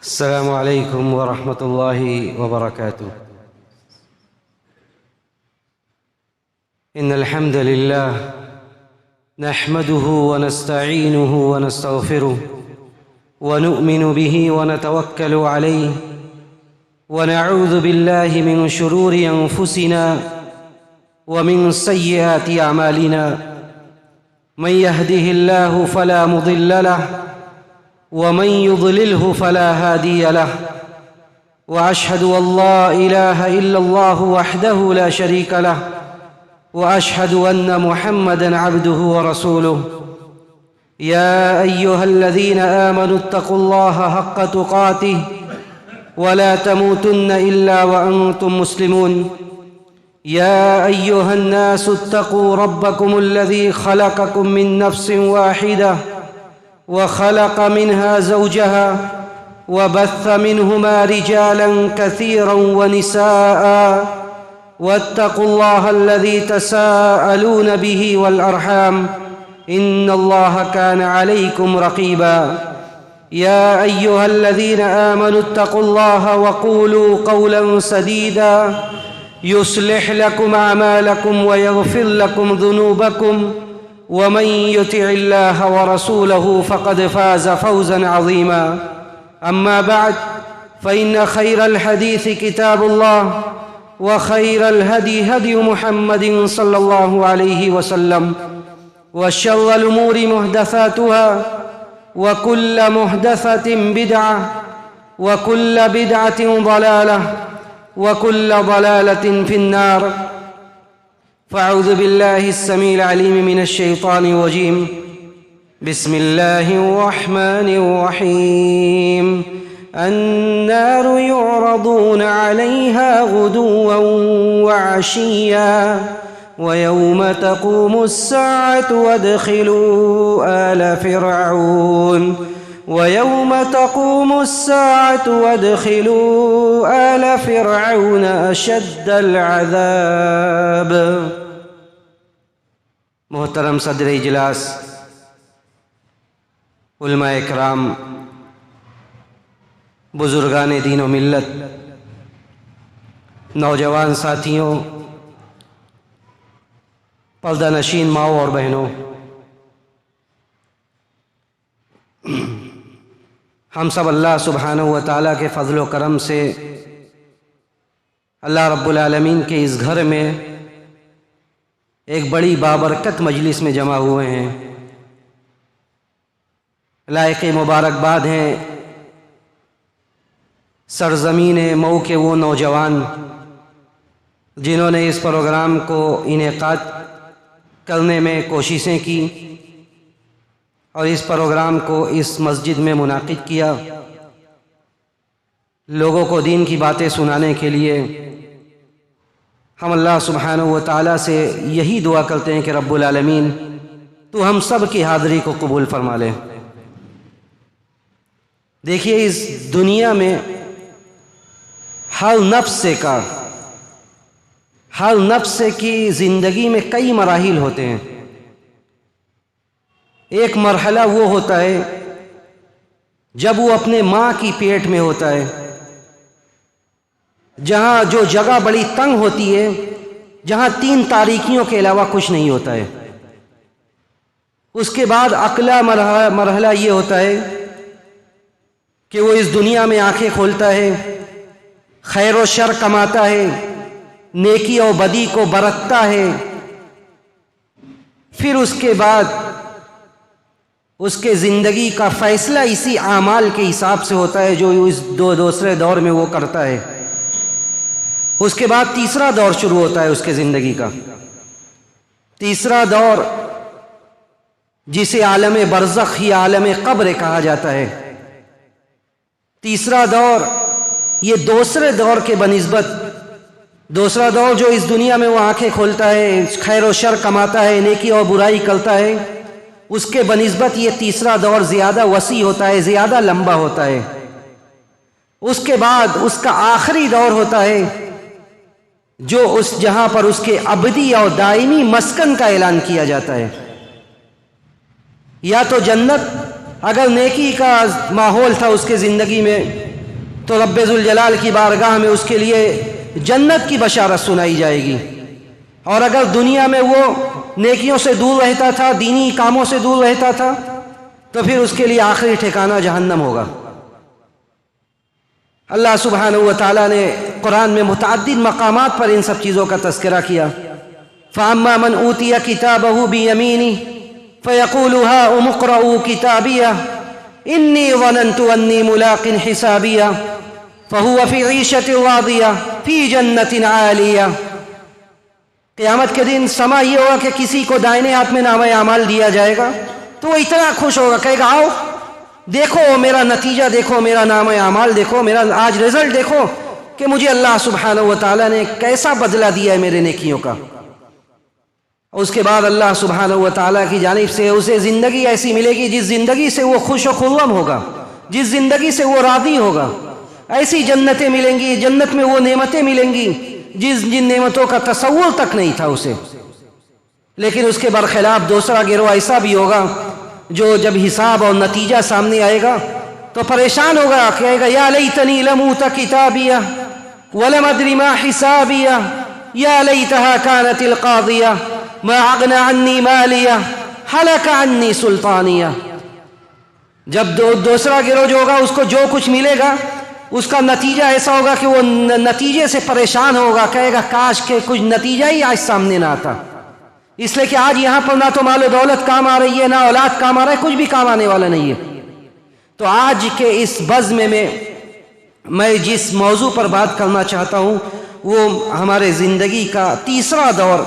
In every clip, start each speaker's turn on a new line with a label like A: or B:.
A: السلام عليكم ورحمة الله وبركاته. إن الحمد لله نحمده ونستعينه ونستغفره ونؤمن به ونتوكل عليه ونعوذ بالله من شرور أنفسنا ومن سيئات أعمالنا. من يهده الله فلا مضل له ومن يضلله فلا هادي له، وأشهد أن لا إله إلا الله وحده لا شريك له، وأشهد أن محمدًا عبده ورسوله. يا أيها الذين آمنوا اتقوا الله حق تقاته ولا تموتن إلا وأنتم مسلمون. يا أيها الناس اتقوا ربكم الذي خلقكم من نفس واحدة وخلق منها زوجها وبث منهما رجالا كثيرا ونساء، واتقوا الله الذي تساءلون به والأرحام إن الله كان عليكم رقيبا. يا أيها الذين آمنوا اتقوا الله وقولوا قولا سديدا يصلح لكم أعمالكم ويغفر لكم ذنوبكم، ومن يطع الله ورسوله فقد فاز فوزا عظيما. أما بعد، فإن خير الحديث كتاب الله، وخير الهدي هدي محمد صلى الله عليه وسلم، وشر الأمور محدثاتها، وكل محدثة بدعة، وكل بدعة ضلالة، وكل ضلالة في النار. فأعوذ بالله السميع العليم من الشيطان الرجيم. بسم الله الرحمن الرحيم. النار يعرضون عليها غدوا وعشيا ويوم تقوم الساعة وادخلوا آل فرعون ويوم تقوم الساعة وادخلوا آل فرعون أشد العذاب. محترم صدر اجلاس، علماء اکرام، بزرگان دین و ملت، نوجوان ساتھیوں، پردہ نشین ماؤں اور بہنوں، ہم سب اللہ سبحانہ و تعالیٰ کے فضل و کرم سے اللہ رب العالمین کے اس گھر میں ایک بڑی بابرکت مجلس میں جمع ہوئے ہیں. لائق مبارکباد ہیں سرزمین مئو کے وہ نوجوان جنہوں نے اس پروگرام کو انعقاد کرنے میں کوششیں کی اور اس پروگرام کو اس مسجد میں منعقد کیا. لوگوں کو دین کی باتیں سنانے کے لیے ہم اللہ سبحانہ و تعالیٰ سے یہی دعا کرتے ہیں کہ رب العالمین تو ہم سب کی حاضری کو قبول فرما لے. دیکھیے، اس دنیا میں ہر نفس کی زندگی میں کئی مراحل ہوتے ہیں. ایک مرحلہ وہ ہوتا ہے جب وہ اپنے ماں کی پیٹ میں ہوتا ہے، جہاں جو جگہ بڑی تنگ ہوتی ہے، جہاں 3 تاریکیوں کے علاوہ کچھ نہیں ہوتا ہے. اس کے بعد اگلا مرحلہ یہ ہوتا ہے کہ وہ اس دنیا میں آنکھیں کھولتا ہے، خیر و شر کماتا ہے، نیکی اور بدی کو برتتا ہے. پھر اس کے بعد اس کے زندگی کا فیصلہ اسی اعمال کے حساب سے ہوتا ہے جو اس دوسرے دور میں وہ کرتا ہے. اس کے بعد تیسرا دور شروع ہوتا ہے اس کے زندگی کا. تیسرا دور جسے عالم برزخ یا عالم قبر کہا جاتا ہے. تیسرا دور یہ دوسرے دور کے بنسبت، دوسرا دور جو اس دنیا میں وہ آنکھیں کھولتا ہے، خیر و شر کماتا ہے، نیکی اور برائی کرتا ہے، اس کے بنسبت یہ تیسرا دور زیادہ وسیع ہوتا ہے، زیادہ لمبا ہوتا ہے. اس کے بعد اس کا آخری دور ہوتا ہے جو جہاں پر اس کے ابدی اور دائمی مسکن کا اعلان کیا جاتا ہے. یا تو جنت اگر نیکی کا ماحول تھا اس کے زندگی میں تو رب ذل جلال کی بارگاہ میں اس کے لیے جنت کی بشارت سنائی جائے گی. اور اگر دنیا میں وہ نیکیوں سے دور رہتا تھا، دینی کاموں سے دور رہتا تھا، تو پھر اس کے لیے آخری ٹھکانہ جہنم ہوگا. اللہ سبحانہ و تعالیٰ نے قرآن میں متعدد مقامات پر ان سب چیزوں کا تذکرہ کیا. فَأَمَّا مَنْ أُوتِيَ كِتَابَهُ بِيَمِينِهِ فَيَقُولُ هَاؤُمُ اقْرَءُوا كِتَابِيَهْ إِنِّي ظَنَنْتُ أَنِّي مُلَاقٍ حِسَابِيَهْ فَهُوَ فِي عِيشَةٍ رَاضِيَةٍ فِي جَنَّةٍ عَالِيَةٍ. قیامت کے دن سما یہ ہوگا کہ کسی کو دائنے ہاتھ میں نامہ اعمال دیا جائے گا تو وہ اتنا خوش ہوگا، کہے گا آؤ دیکھو میرا نتیجہ، دیکھو میرا نامہ اعمال، دیکھو میرا آج رزلٹ، دیکھو کہ مجھے اللہ سبحانہ و تعالیٰ نے کیسا بدلہ دیا ہے میرے نیکیوں کا. اس کے بعد اللہ سبحانہ و تعالیٰ کی جانب سے اسے زندگی ایسی ملے گی جس زندگی سے وہ خوش و خرم ہوگا، جس زندگی سے وہ راضی ہوگا. ایسی جنتیں ملیں گی، جنت میں وہ نعمتیں ملیں گی جن نعمتوں کا تصور تک نہیں تھا اسے. لیکن اس کے برخلاف دوسرا گروہ ایسا بھی ہوگا جو جب حساب اور نتیجہ سامنے آئے گا تو پریشان ہوگا، کہے گا یا لیتنی لم اوت کتابیہ ولم ادری ما حسابیہ یا لیتہا کانت القاضیہ ما اغنی عنی مالیہ ہلک عنی سلطانیہ. جب دوسرا گروہ جو ہوگا اس کو جو کچھ ملے گا اس کا نتیجہ ایسا ہوگا کہ وہ نتیجے سے پریشان ہوگا، کہے گا کاش کہ کچھ نتیجہ ہی آج سامنے نہ آتا. اس لیے کہ آج یہاں پر نہ تو مال و دولت کام آ رہی ہے، نہ اولاد کام آ رہا ہے، کچھ بھی کام آنے والا نہیں ہے. تو آج کے اس بزم میں جس موضوع پر بات کرنا چاہتا ہوں وہ ہمارے زندگی کا تیسرا دور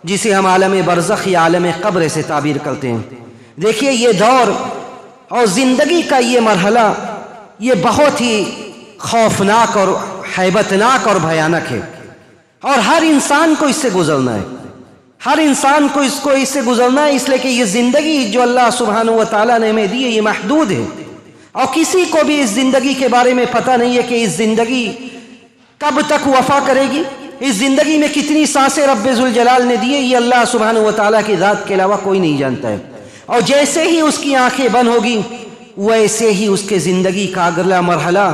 A: جسے ہم عالم برزخ یا عالم قبر سے تعبیر کرتے ہیں. دیکھیے یہ دور اور زندگی کا یہ مرحلہ یہ بہت ہی خوفناک اور ہیبتناک اور بھیانک ہے، اور ہر انسان کو اس سے گزرنا ہے، ہر انسان کو اس سے گزرنا ہے. اس لیے کہ یہ زندگی جو اللہ سبحانہ و تعالیٰ نے ہمیں دی ہے یہ محدود ہے، اور کسی کو بھی اس زندگی کے بارے میں پتہ نہیں ہے کہ اس زندگی کب تک وفا کرے گی، اس زندگی میں کتنی سانسیں رب ذوالجلال نے دی ہے یہ اللہ سبحانہ و تعالیٰ کی ذات کے علاوہ کوئی نہیں جانتا ہے. اور جیسے ہی اس کی آنکھیں بند ہوگی ویسے ہی اس کے زندگی کا اگلا مرحلہ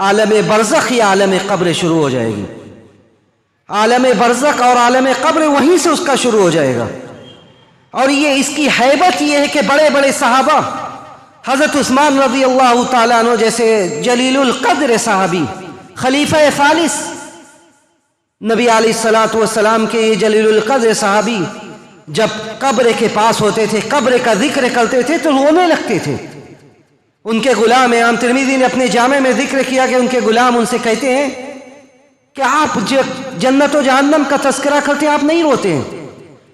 A: عالم برزخ یا عالم قبر شروع ہو جائے گی. عالم برزخ اور عالم قبر وہیں سے اس کا شروع ہو جائے گا. اور یہ اس کی حیبت یہ ہے کہ بڑے بڑے صحابہ، حضرت عثمان رضی اللہ تعالیٰ عنہ جیسے جلیل القدر صحابی، خلیفہ ثالث نبی علیہ الصلوۃ والسلام کے یہ جلیل القدر صحابی جب قبر کے پاس ہوتے تھے، قبر کا ذکر کرتے تھے تو رونے لگتے تھے. ان کے غلام امام ترمذی نے اپنے جامع میں ذکر کیا کہ ان کے غلام ان سے کہتے ہیں کہ آپ جنت و جہنم کا تذکرہ کرتے ہیں آپ نہیں روتے ہیں،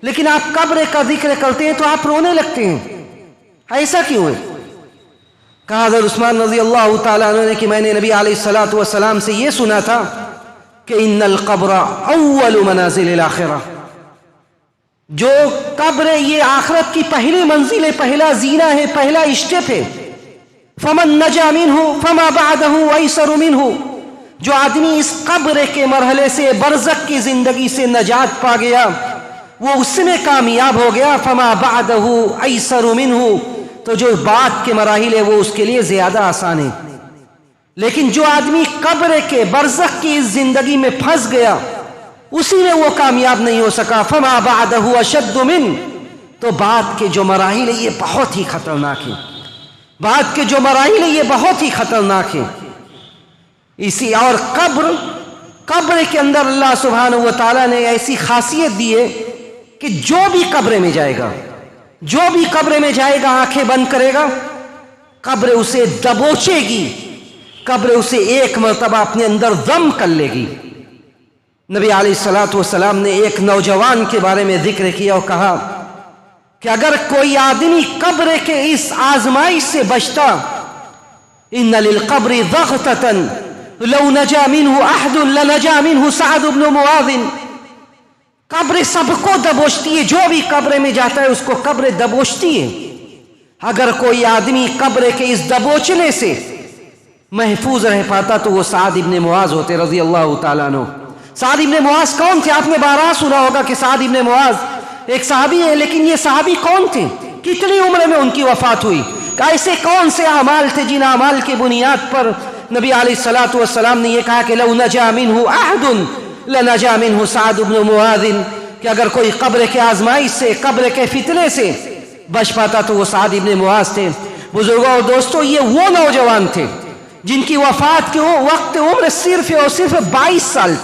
A: لیکن آپ قبر کا ذکر کرتے ہیں تو آپ رونے لگتے ہیں، ایسا کیوں ہے؟ کہا حضرت عثمان رضی اللہ تعالیٰ عنہ نے کہ میں نے نبی علیہ الصلوۃ والسلام سے یہ سنا تھا کہ ان القبر اول منازل الآخرہ، جو قبر یہ آخرت کی پہلی منزل ہے، پہلا زینہ ہے، پہلا اسٹیپ ہے. فمن نجا منہ فما بعدہ ایسر منہ، جو آدمی اس قبر کے مرحلے سے برزخ کی زندگی سے نجات پا گیا وہ اس میں کامیاب ہو گیا. فما بعدہ ایسر منہ، تو جو بعد کے مراحل ہے وہ اس کے لیے زیادہ آسان ہے. لیکن جو آدمی قبر کے برزخ کی اس زندگی میں پھنس گیا اسی میں وہ کامیاب نہیں ہو سکا. فما بعدہ اشد من، تو بعد کے جو مراحل ہے یہ بہت ہی خطرناک ہے، بعد کے جو مراحل ہے یہ بہت ہی خطرناک ہے. اسی اور قبر کے اندر اللہ سبحانہ و تعالیٰ نے ایسی خاصیت دی ہے کہ جو بھی قبر میں جائے گا، جو بھی قبر میں جائے گا آنکھیں بند کرے گا، قبر اسے دبوچے گی، قبر اسے ایک مرتبہ اپنے اندر ضم کر لے گی. نبی علیہ الصلوۃ والسلام نے ایک نوجوان کے بارے میں ذکر کیا اور کہا کہ اگر کوئی آدمی قبر کے اس آزمائش سے بچتا، ان للقبر ضغطۃ لو نجا منہ احد لنجا منہ سعد بن معاذ، قبر سب کو دبوچتی ہے، جو بھی قبر میں جاتا ہے اس کو قبر دبوچتی ہے. اگر کوئی آدمی قبر کے اس دبوچنے سے محفوظ رہ پاتا تو وہ سعد بن معاذ ہوتے رضی اللہ تعالیٰ عنہ. سعد بن معاذ کون تھے؟ آپ نے بارہا سنا ہوگا کہ سعد بن معاذ ایک صحابی ہے، لیکن یہ صحابی کون تھے؟ کتنی عمر میں ان کی وفات ہوئی؟ ایسے کون سے اعمال تھے جن اعمال کی بنیاد پر نبی علیہ الصلوۃ والسلام نے یہ کہا کہ لو نجا منہ احد لنجا منہ سعد بن معاذ، کہ اگر کوئی قبر کے آزمائش سے، قبر کے فتنے سے بچ پاتا تو وہ سعد ابن معاذ تھے۔ بزرگوں اور دوستوں، یہ وہ نوجوان تھے جن کی وفات کے وقت عمر صرف اور صرف 22 سال،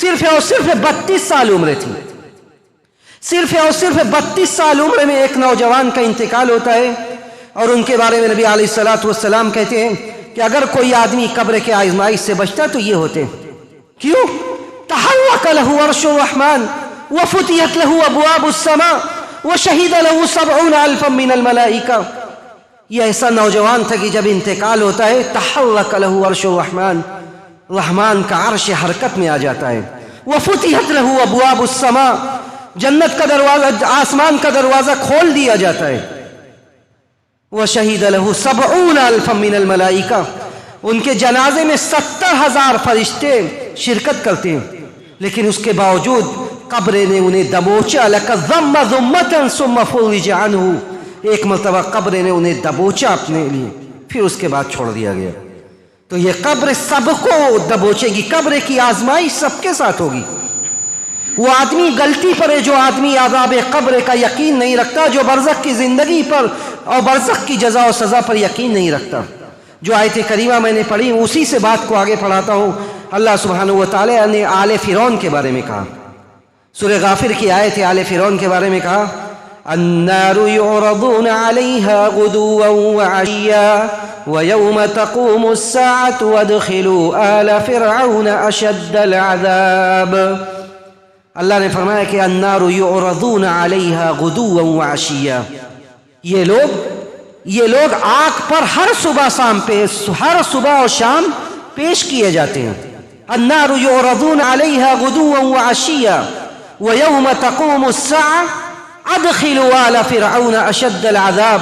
A: صرف اور صرف 32 سال عمر تھی۔ صرف اور صرف 32 سال عمر میں ایک نوجوان کا انتقال ہوتا ہے، اور ان کے بارے میں نبی علیہ الصلوۃ والسلام کہتے ہیں کہ اگر کوئی آدمی قبر کے آزمائش سے بچتا تو یہ ہوتے۔ کیوں؟ تحرک له عرش الرحمن وفتحت له ابواب السماء وشہد له 70,000 من الملائکہ۔ یہ ایسا نوجوان تھا کہ جب انتقال ہوتا ہے تحرک له عرش الرحمن، رحمان کا عرش حرکت میں آ جاتا ہے۔ وفتحت له ابواب السماء، جنت کا دروازہ، آسمان کا دروازہ کھول دیا جاتا ہے۔ وشہد له 70,000 من الملائکہ، ان کے جنازے میں 70,000 فرشتے شرکت کرتے ہیں، لیکن اس کے باوجود قبر نے انہیں دبوچا۔ لَكَذَّمَّ ذُمَّةً ثُمَّ فُرِّجَ عَنْهُ، ایک مرتبہ قبر نے انہیں دبوچا اپنے لیے، پھر اس کے بعد چھوڑ دیا گیا۔ تو یہ قبر سب کو دبوچے گی، قبر کی آزمائش سب کے ساتھ ہوگی۔ وہ آدمی غلطی پر ہے جو آدمی عذاب قبر کا یقین نہیں رکھتا، جو برزخ کی زندگی پر اور برزخ کی جزا و سزا پر یقین نہیں رکھتا۔ جو آیت کریمہ میں نے پڑھی اسی سے بات کو آگے پڑھاتا ہوں۔ اللہ سبحانہ و تعالیٰ نے آل فرعون کے بارے میں کہا، سورہ غافر کی آیت آل فرعون کے بارے میں کہا النار يعرضون عليها غدوا وعشيا ويوم تقوم الساعة وادخلوا آل فرعون أشد العذاب۔ اللہ نے فرمایا کہ النار يعرضون عليها غدوا وعشيا، یہ لوگ آگ پر ہر صبح اور شام پیش کیے جاتے ہیں۔ النار يعرضون عليها غدوا وعشيا ويوم تقوم الساعة ادخلوا آل فرعون اشد العذاب۔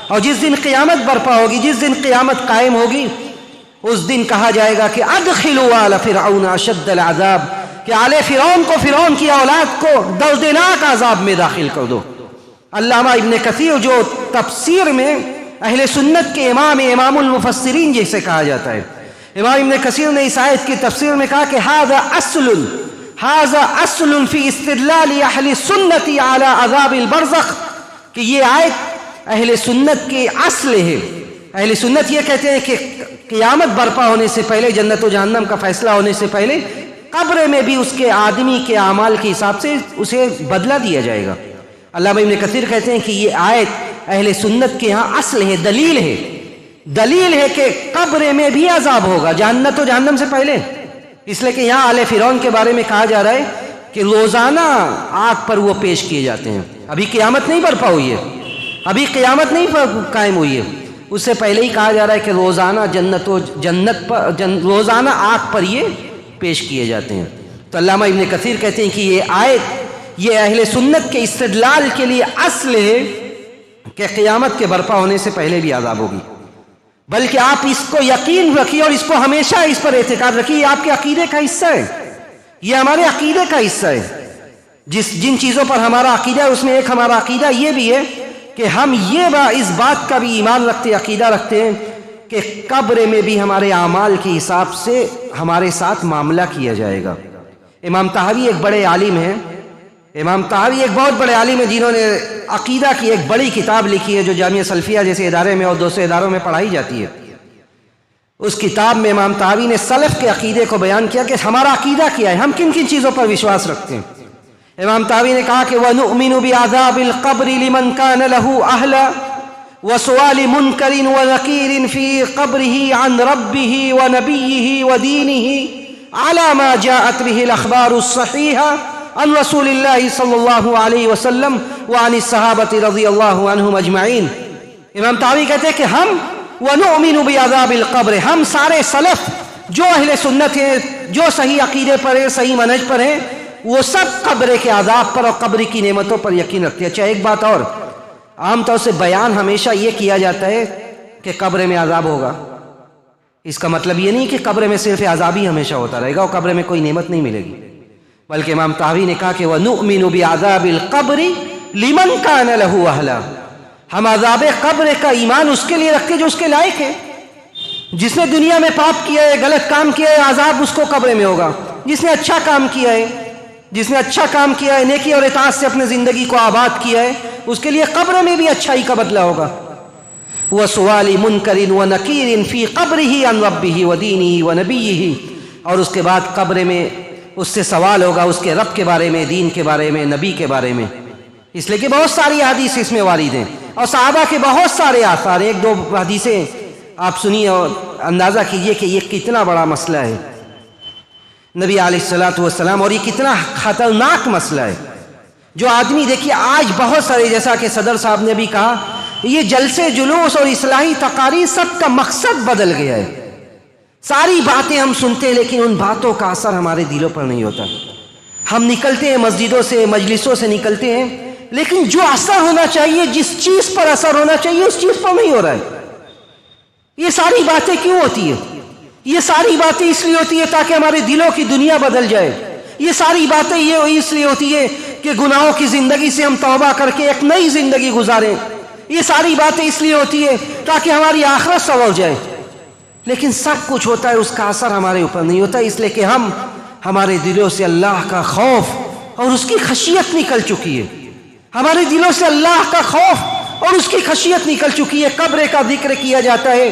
A: اور جس دن قیامت برپا ہوگی، جس دن قیامت قائم ہوگی، اس دن کہا جائے گا کہ ادخلوا آل فرعون اشد العذاب، کہ آل فرعون کو، فرعون کی اولاد کو دردناک عذاب میں داخل کر دو۔ علامہ ابن کثیر جو تفسیر میں اہل سنت کے امام المفسرین جسے کہا جاتا ہے، امام ابن کثیر نے اس آیت کی تفسیر میں کہا کہ هذا اصل فی استدلال اہل سنت علی عذاب البرزخ، کہ یہ آیت اہل سنت کی اصل ہے۔ اہل سنت یہ کہتے ہیں کہ قیامت برپا ہونے سے پہلے، جنت و جہنم کا فیصلہ ہونے سے پہلے، قبر میں بھی اس کے آدمی کے اعمال کے حساب سے اسے بدلہ دیا جائے گا۔ علامہ ابن کثیر کہتے ہیں کہ یہ آیت اہل سنت کے ہاں اصل ہے، دلیل ہے کہ قبر میں بھی عذاب ہوگا جنت و جہنم سے پہلے۔ اس لیے کہ یہاں آل فرعون کے بارے میں کہا جا رہا ہے کہ روزانہ آگ پر وہ پیش کیے جاتے ہیں۔ ابھی قیامت نہیں برپا ہوئی ہے، ابھی قیامت نہیں قائم ہوئی ہے، اس سے پہلے ہی کہا جا رہا ہے کہ روزانہ روزانہ آگ پر یہ پیش کیے جاتے ہیں۔ تو علامہ ابن کثیر کہتے ہیں کہ یہ آیت یہ اہل سنت کے استدلال کے لیے اصل ہے کہ قیامت کے برپا ہونے سے پہلے بھی عذاب ہوگی، بلکہ آپ اس کو یقین رکھیے اور اس کو ہمیشہ اس پر اعتقاد رکھیے، یہ آپ کے عقیدے کا حصہ ہے، یہ ہمارے عقیدے کا حصہ ہے۔ جن چیزوں پر ہمارا عقیدہ ہے اس میں ایک ہمارا عقیدہ یہ بھی ہے کہ ہم اس بات کا بھی ایمان رکھتے، عقیدہ رکھتے ہیں کہ قبر میں بھی ہمارے اعمال کے حساب سے ہمارے ساتھ معاملہ کیا جائے گا۔ امام طحاوی ایک بڑے عالم ہیں، امام طحاوی ایک بہت بڑے عالم ہیں جنہوں نے عقیدہ کی ایک بڑی کتاب لکھی ہے جو جامعہ سلفیہ جیسے ادارے میں اور دوسرے اداروں میں پڑھائی جاتی ہے۔ اس کتاب میں امام طحاوی نے سلف کے عقیدے کو بیان کیا کہ ہمارا عقیدہ کیا ہے، ہم کن کن چیزوں پر وشواس رکھتے ہیں۔ امام طحاوی نے کہا کہ وَنُؤْمِنُ بِعَذَابِ الْقَبْرِ لِمَنْ كَانَ لَهُ أَهْلًا وَسُؤَالِ مُنْكَرٍ وَنَكِيرٍ فِي قَبْرِهِ عَنْ رَبِّهِ وَنَبِيِّهِ وَدِينِهِ عَلَى مَا جَاءَتْ بِهِ الْأَخْبَارُ الصَّحِيحَةُ عن رسول اللہ صلی اللہ علیہ وسلم وعن الصحابہ رضی اللہ عنہم اجمعین۔ امام طحاوی کہتے ہیں کہ ہم وَنُؤْمِنُ بِعَذَابِ الْقَبْرِ، ہم سارے سلف جو اہل سنت ہیں، جو صحیح عقیدے پر ہیں، صحیح منہج پر ہیں، وہ سب قبر کے عذاب پر اور قبر کی نعمتوں پر یقین رکھتے ہیں۔ اچھا ایک بات اور، عام طور سے بیان ہمیشہ یہ کیا جاتا ہے کہ قبر میں عذاب ہوگا، اس کا مطلب یہ نہیں کہ قبر میں صرف عذاب ہی ہمیشہ ہوتا رہے گا اور قبر میں کوئی نعمت نہیں ملے گی، بلکہ امام طحاوی نے کہا کہ وَنُؤْمِنُ بِعَذَابِ الْقَبْرِ لِمَنْ كَانَ لَهُ أَهْلًا، ہم عذاب قبر کا ایمان اس کے لیے رکھتے جو اس کے لائق ہے۔ جس نے دنیا میں پاپ کیا ہے، غلط کام کیا ہے، عذاب اس کو قبر میں ہوگا. جس نے اچھا کام کیا ہے، جس نے اچھا کام کیا ہے، نیکی اور اطاعت سے اپنے زندگی کو آباد کیا ہے، اس کے لیے قبر میں بھی اچھائی کا بدلہ ہوگا. وَسُؤَالِ مُنْكَرٍ وَنَكِيرٍ فِي قَبْرِهِ عَنْ رَبِّهِ وَدِينِهِ وَنَبِيِّهِ. اور اس کے بعد قبر میں اس سے سوال ہوگا اس کے رب کے بارے میں، دین کے بارے میں، نبی کے بارے میں. اس لیے کہ بہت ساری حدیث اس میں وارد ہیں اور صحابہ کے بہت سارے آثار ہیں. ایک دو حدیثیں آپ سنیے اور اندازہ کیجئے کہ یہ کتنا بڑا مسئلہ ہے نبی علیہ الصلوۃ والسلام، اور یہ کتنا خطرناک مسئلہ ہے. جو آدمی دیکھیے آج بہت سارے، جیسا کہ صدر صاحب نے بھی کہا، یہ جلسے جلوس اور اصلاحی تقاریر سب کا مقصد بدل گیا ہے. ساری باتیں ہم سنتے ہیں لیکن ان باتوں کا اثر ہمارے دلوں پر نہیں ہوتا. ہم نکلتے ہیں مسجدوں سے، مجلسوں سے نکلتے ہیں، لیکن جو اثر ہونا چاہیے، جس چیز پر اثر ہونا چاہیے اس چیز پر نہیں ہو رہا ہے. یہ ساری باتیں کیوں ہوتی ہیں؟ یہ ساری باتیں اس لیے ہوتی ہے تاکہ ہمارے دلوں کی دنیا بدل جائے. یہ ساری باتیں یہ اس لیے ہوتی ہے کہ گناہوں کی زندگی سے ہم توبہ کر کے ایک نئی زندگی گزاریں. یہ ساری باتیں اس لیے ہوتی ہے تاکہ ہماری آخرت سنور جائے. لیکن سب کچھ ہوتا ہے، اس کا اثر ہمارے اوپر نہیں ہوتا، اس لیے کہ ہمارے دلوں سے اللہ کا خوف اور اس کی خشیت نکل چکی ہے. ہمارے دلوں سے اللہ کا خوف اور اس کی خشیت نکل چکی ہے. قبر کا ذکر کیا جاتا ہے،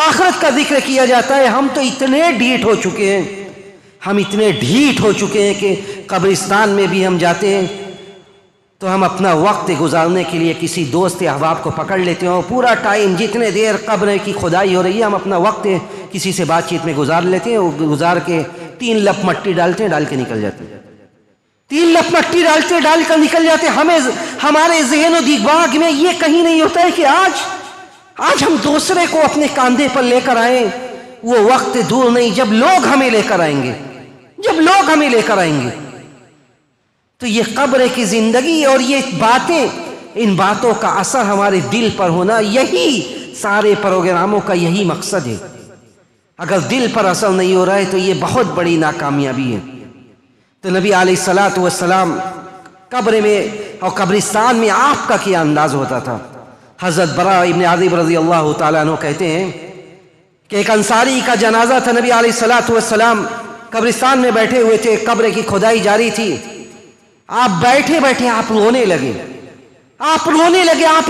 A: آخرت کا ذکر کیا جاتا ہے. ہم تو اتنے ڈھیٹ ہو چکے ہیں، ہم اتنے ڈھیٹ ہو چکے ہیں کہ قبرستان میں بھی ہم جاتے ہیں تو ہم اپنا وقت گزارنے کے لیے کسی دوست احباب کو پکڑ لیتے ہیں اور پورا ٹائم جتنے دیر قبر کی کھدائی ہو رہی ہے ہم اپنا وقت کسی سے بات چیت میں گزار لیتے ہیں. اور گزار کے 3 لپ مٹی ڈالتے ہیں، ڈال کے نکل جاتے ہیں. 3 لپ مٹی ڈال کر نکل جاتے ہیں. ہمارے ذہن و دماغ میں یہ کہیں نہیں ہوتا ہے کہ آج ہم دوسرے کو اپنے کاندھے پر لے کر آئیں. وہ وقت دور نہیں جب لوگ ہمیں لے کر آئیں گے، جب لوگ ہمیں لے کر آئیں گے. تو یہ قبر کی زندگی اور یہ باتیں، ان باتوں کا اثر ہمارے دل پر ہونا، یہی سارے پروگراموں کا یہی مقصد ہے. اگر دل پر اثر نہیں ہو رہا ہے تو یہ بہت بڑی ناکامیابی ہے. تو نبی علیہ الصلوۃ والسلام قبر میں اور قبرستان میں آپ کا کیا انداز ہوتا تھا؟ حضرت براء ابن عازب رضی اللہ تعالیٰ عنہ کہتے ہیں کہ ایک انصاری کا جنازہ تھا. نبی علیہ الصلوۃ والسلام قبرستان میں بیٹھے ہوئے تھے، قبر کی کھدائی جاری تھی. آپ بیٹھے بیٹھے آپ رونے لگے، آپ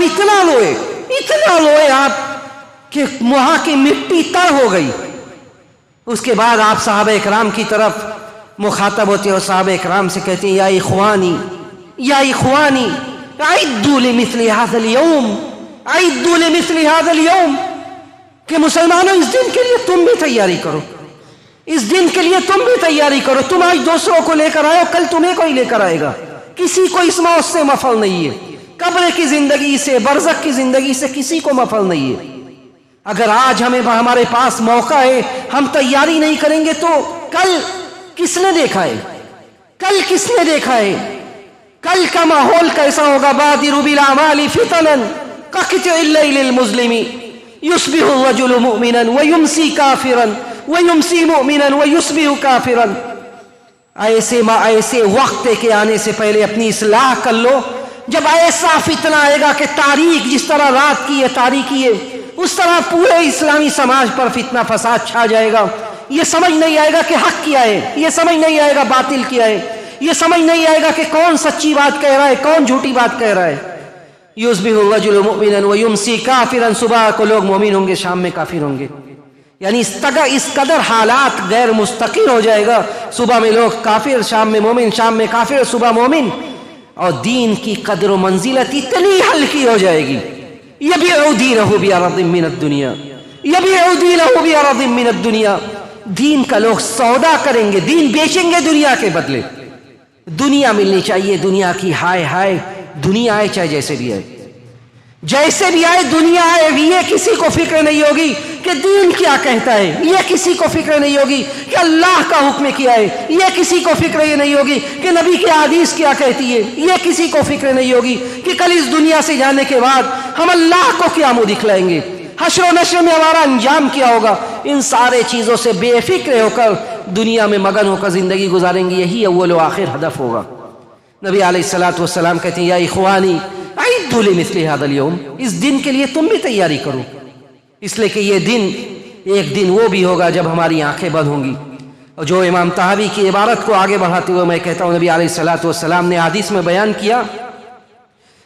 A: اتنا روئے آپ کہ وہاں کی مٹی تر ہو گئی. اس کے بعد آپ صحابہ اکرام کی طرف مخاطب ہوتے اور صحابہ اکرام سے کہتے ہیں یا اخوانی اعدوا لمثل هذا اليوم، کہ مسلمانوں اس دن کے لیے تم بھی تیاری کرو، اس دن کے لیے تم بھی تیاری کرو. تم آج دوسروں کو لے کر آئے ہو، کل تمہیں کوئی لے کر آئے گا. کسی کو اس موت سے مفر نہیں ہے، قبر کی زندگی سے، برزخ کی زندگی سے کسی کو مفر نہیں ہے. اگر آج ہمارے پاس موقع ہے، ہم تیاری نہیں کریں گے تو کل کس نے دیکھا ہے؟ کل کا ماحول کیسا ہوگا؟ بادروا بالاعمال فتنا كقطع الليل المظلم يصبح الرجل مؤمنا ويمسي كافرا ويمسي مؤمنا ويصبح كافرا. ایسے وقت کے آنے سے پہلے اپنی اصلاح کر لو. جب ایسا فتنہ آئے گا کہ تاریخ جس طرح رات کی ہے، تاریکی ہے، اس طرح پورے اسلامی سماج پر فتنہ فساد چھا جائے گا. یہ سمجھ نہیں آئے گا کہ حق کیا ہے، یہ سمجھ نہیں آئے گا باطل کیا ہے، یہ سمجھ نہیں آئے گا کہ کون سچی بات کہہ رہا ہے، کون جھوٹی بات کہہ رہا ہے. یصبح الرجل مؤمنا ویمسی کافرا، صبح کو لوگ مومن ہوں گے، شام میں کافر ہوں گے. یعنی اس قدر حالات غیر مستقر ہو جائے گا. صبح میں لوگ کافر، شام میں مومن، شام میں کافر، صبح مومن. اور دین کی قدر و منزلت اتنی ہلکی ہو جائے گی. یبیع دینہ بعرض من الدنیا، یبیع دینہ بعرض من الدنیا. دین کا لوگ سودا کریں گے، دین بیچیں گے دنیا کے بدلے. دنیا ملنی چاہیے، دنیا کی ہائے دنیا آئے چاہے جیسے بھی آئے دنیا آئے. یہ کسی کو فکر نہیں ہوگی کہ دین کیا کہتا ہے، یہ کسی کو فکر نہیں ہوگی کہ اللہ کا حکم کیا ہے، یہ کسی کو فکر یہ نہیں ہوگی کہ نبی کی حدیث کیا کہتی ہے، یہ کسی کو فکر نہیں ہوگی کہ کل اس دنیا سے جانے کے بعد ہم اللہ کو کیا منہ دکھلائیں گے، حشر و نشر میں ہمارا انجام کیا ہوگا. ان سارے چیزوں سے بے فکر ہو کر دنیا میں مگن ہو کر زندگی گزاریں گے. یہی اول و آخر ہدف ہوگا. نبی علیہ الصلوۃ والسلام کہتے ہیں یا اخوانی اعدوا لمثل هذا اليوم، اس دن کے لیے تم بھی تیاری کرو. اس لیے کہ یہ دن ایک دن وہ بھی ہوگا جب ہماری آنکھیں بند ہوں گی. اور جو امام طحاوی کی عبارت کو آگے بڑھاتے ہوئے میں کہتا ہوں، نبی علیہ الصلوۃ والسلام نے حدیث میں بیان کیا،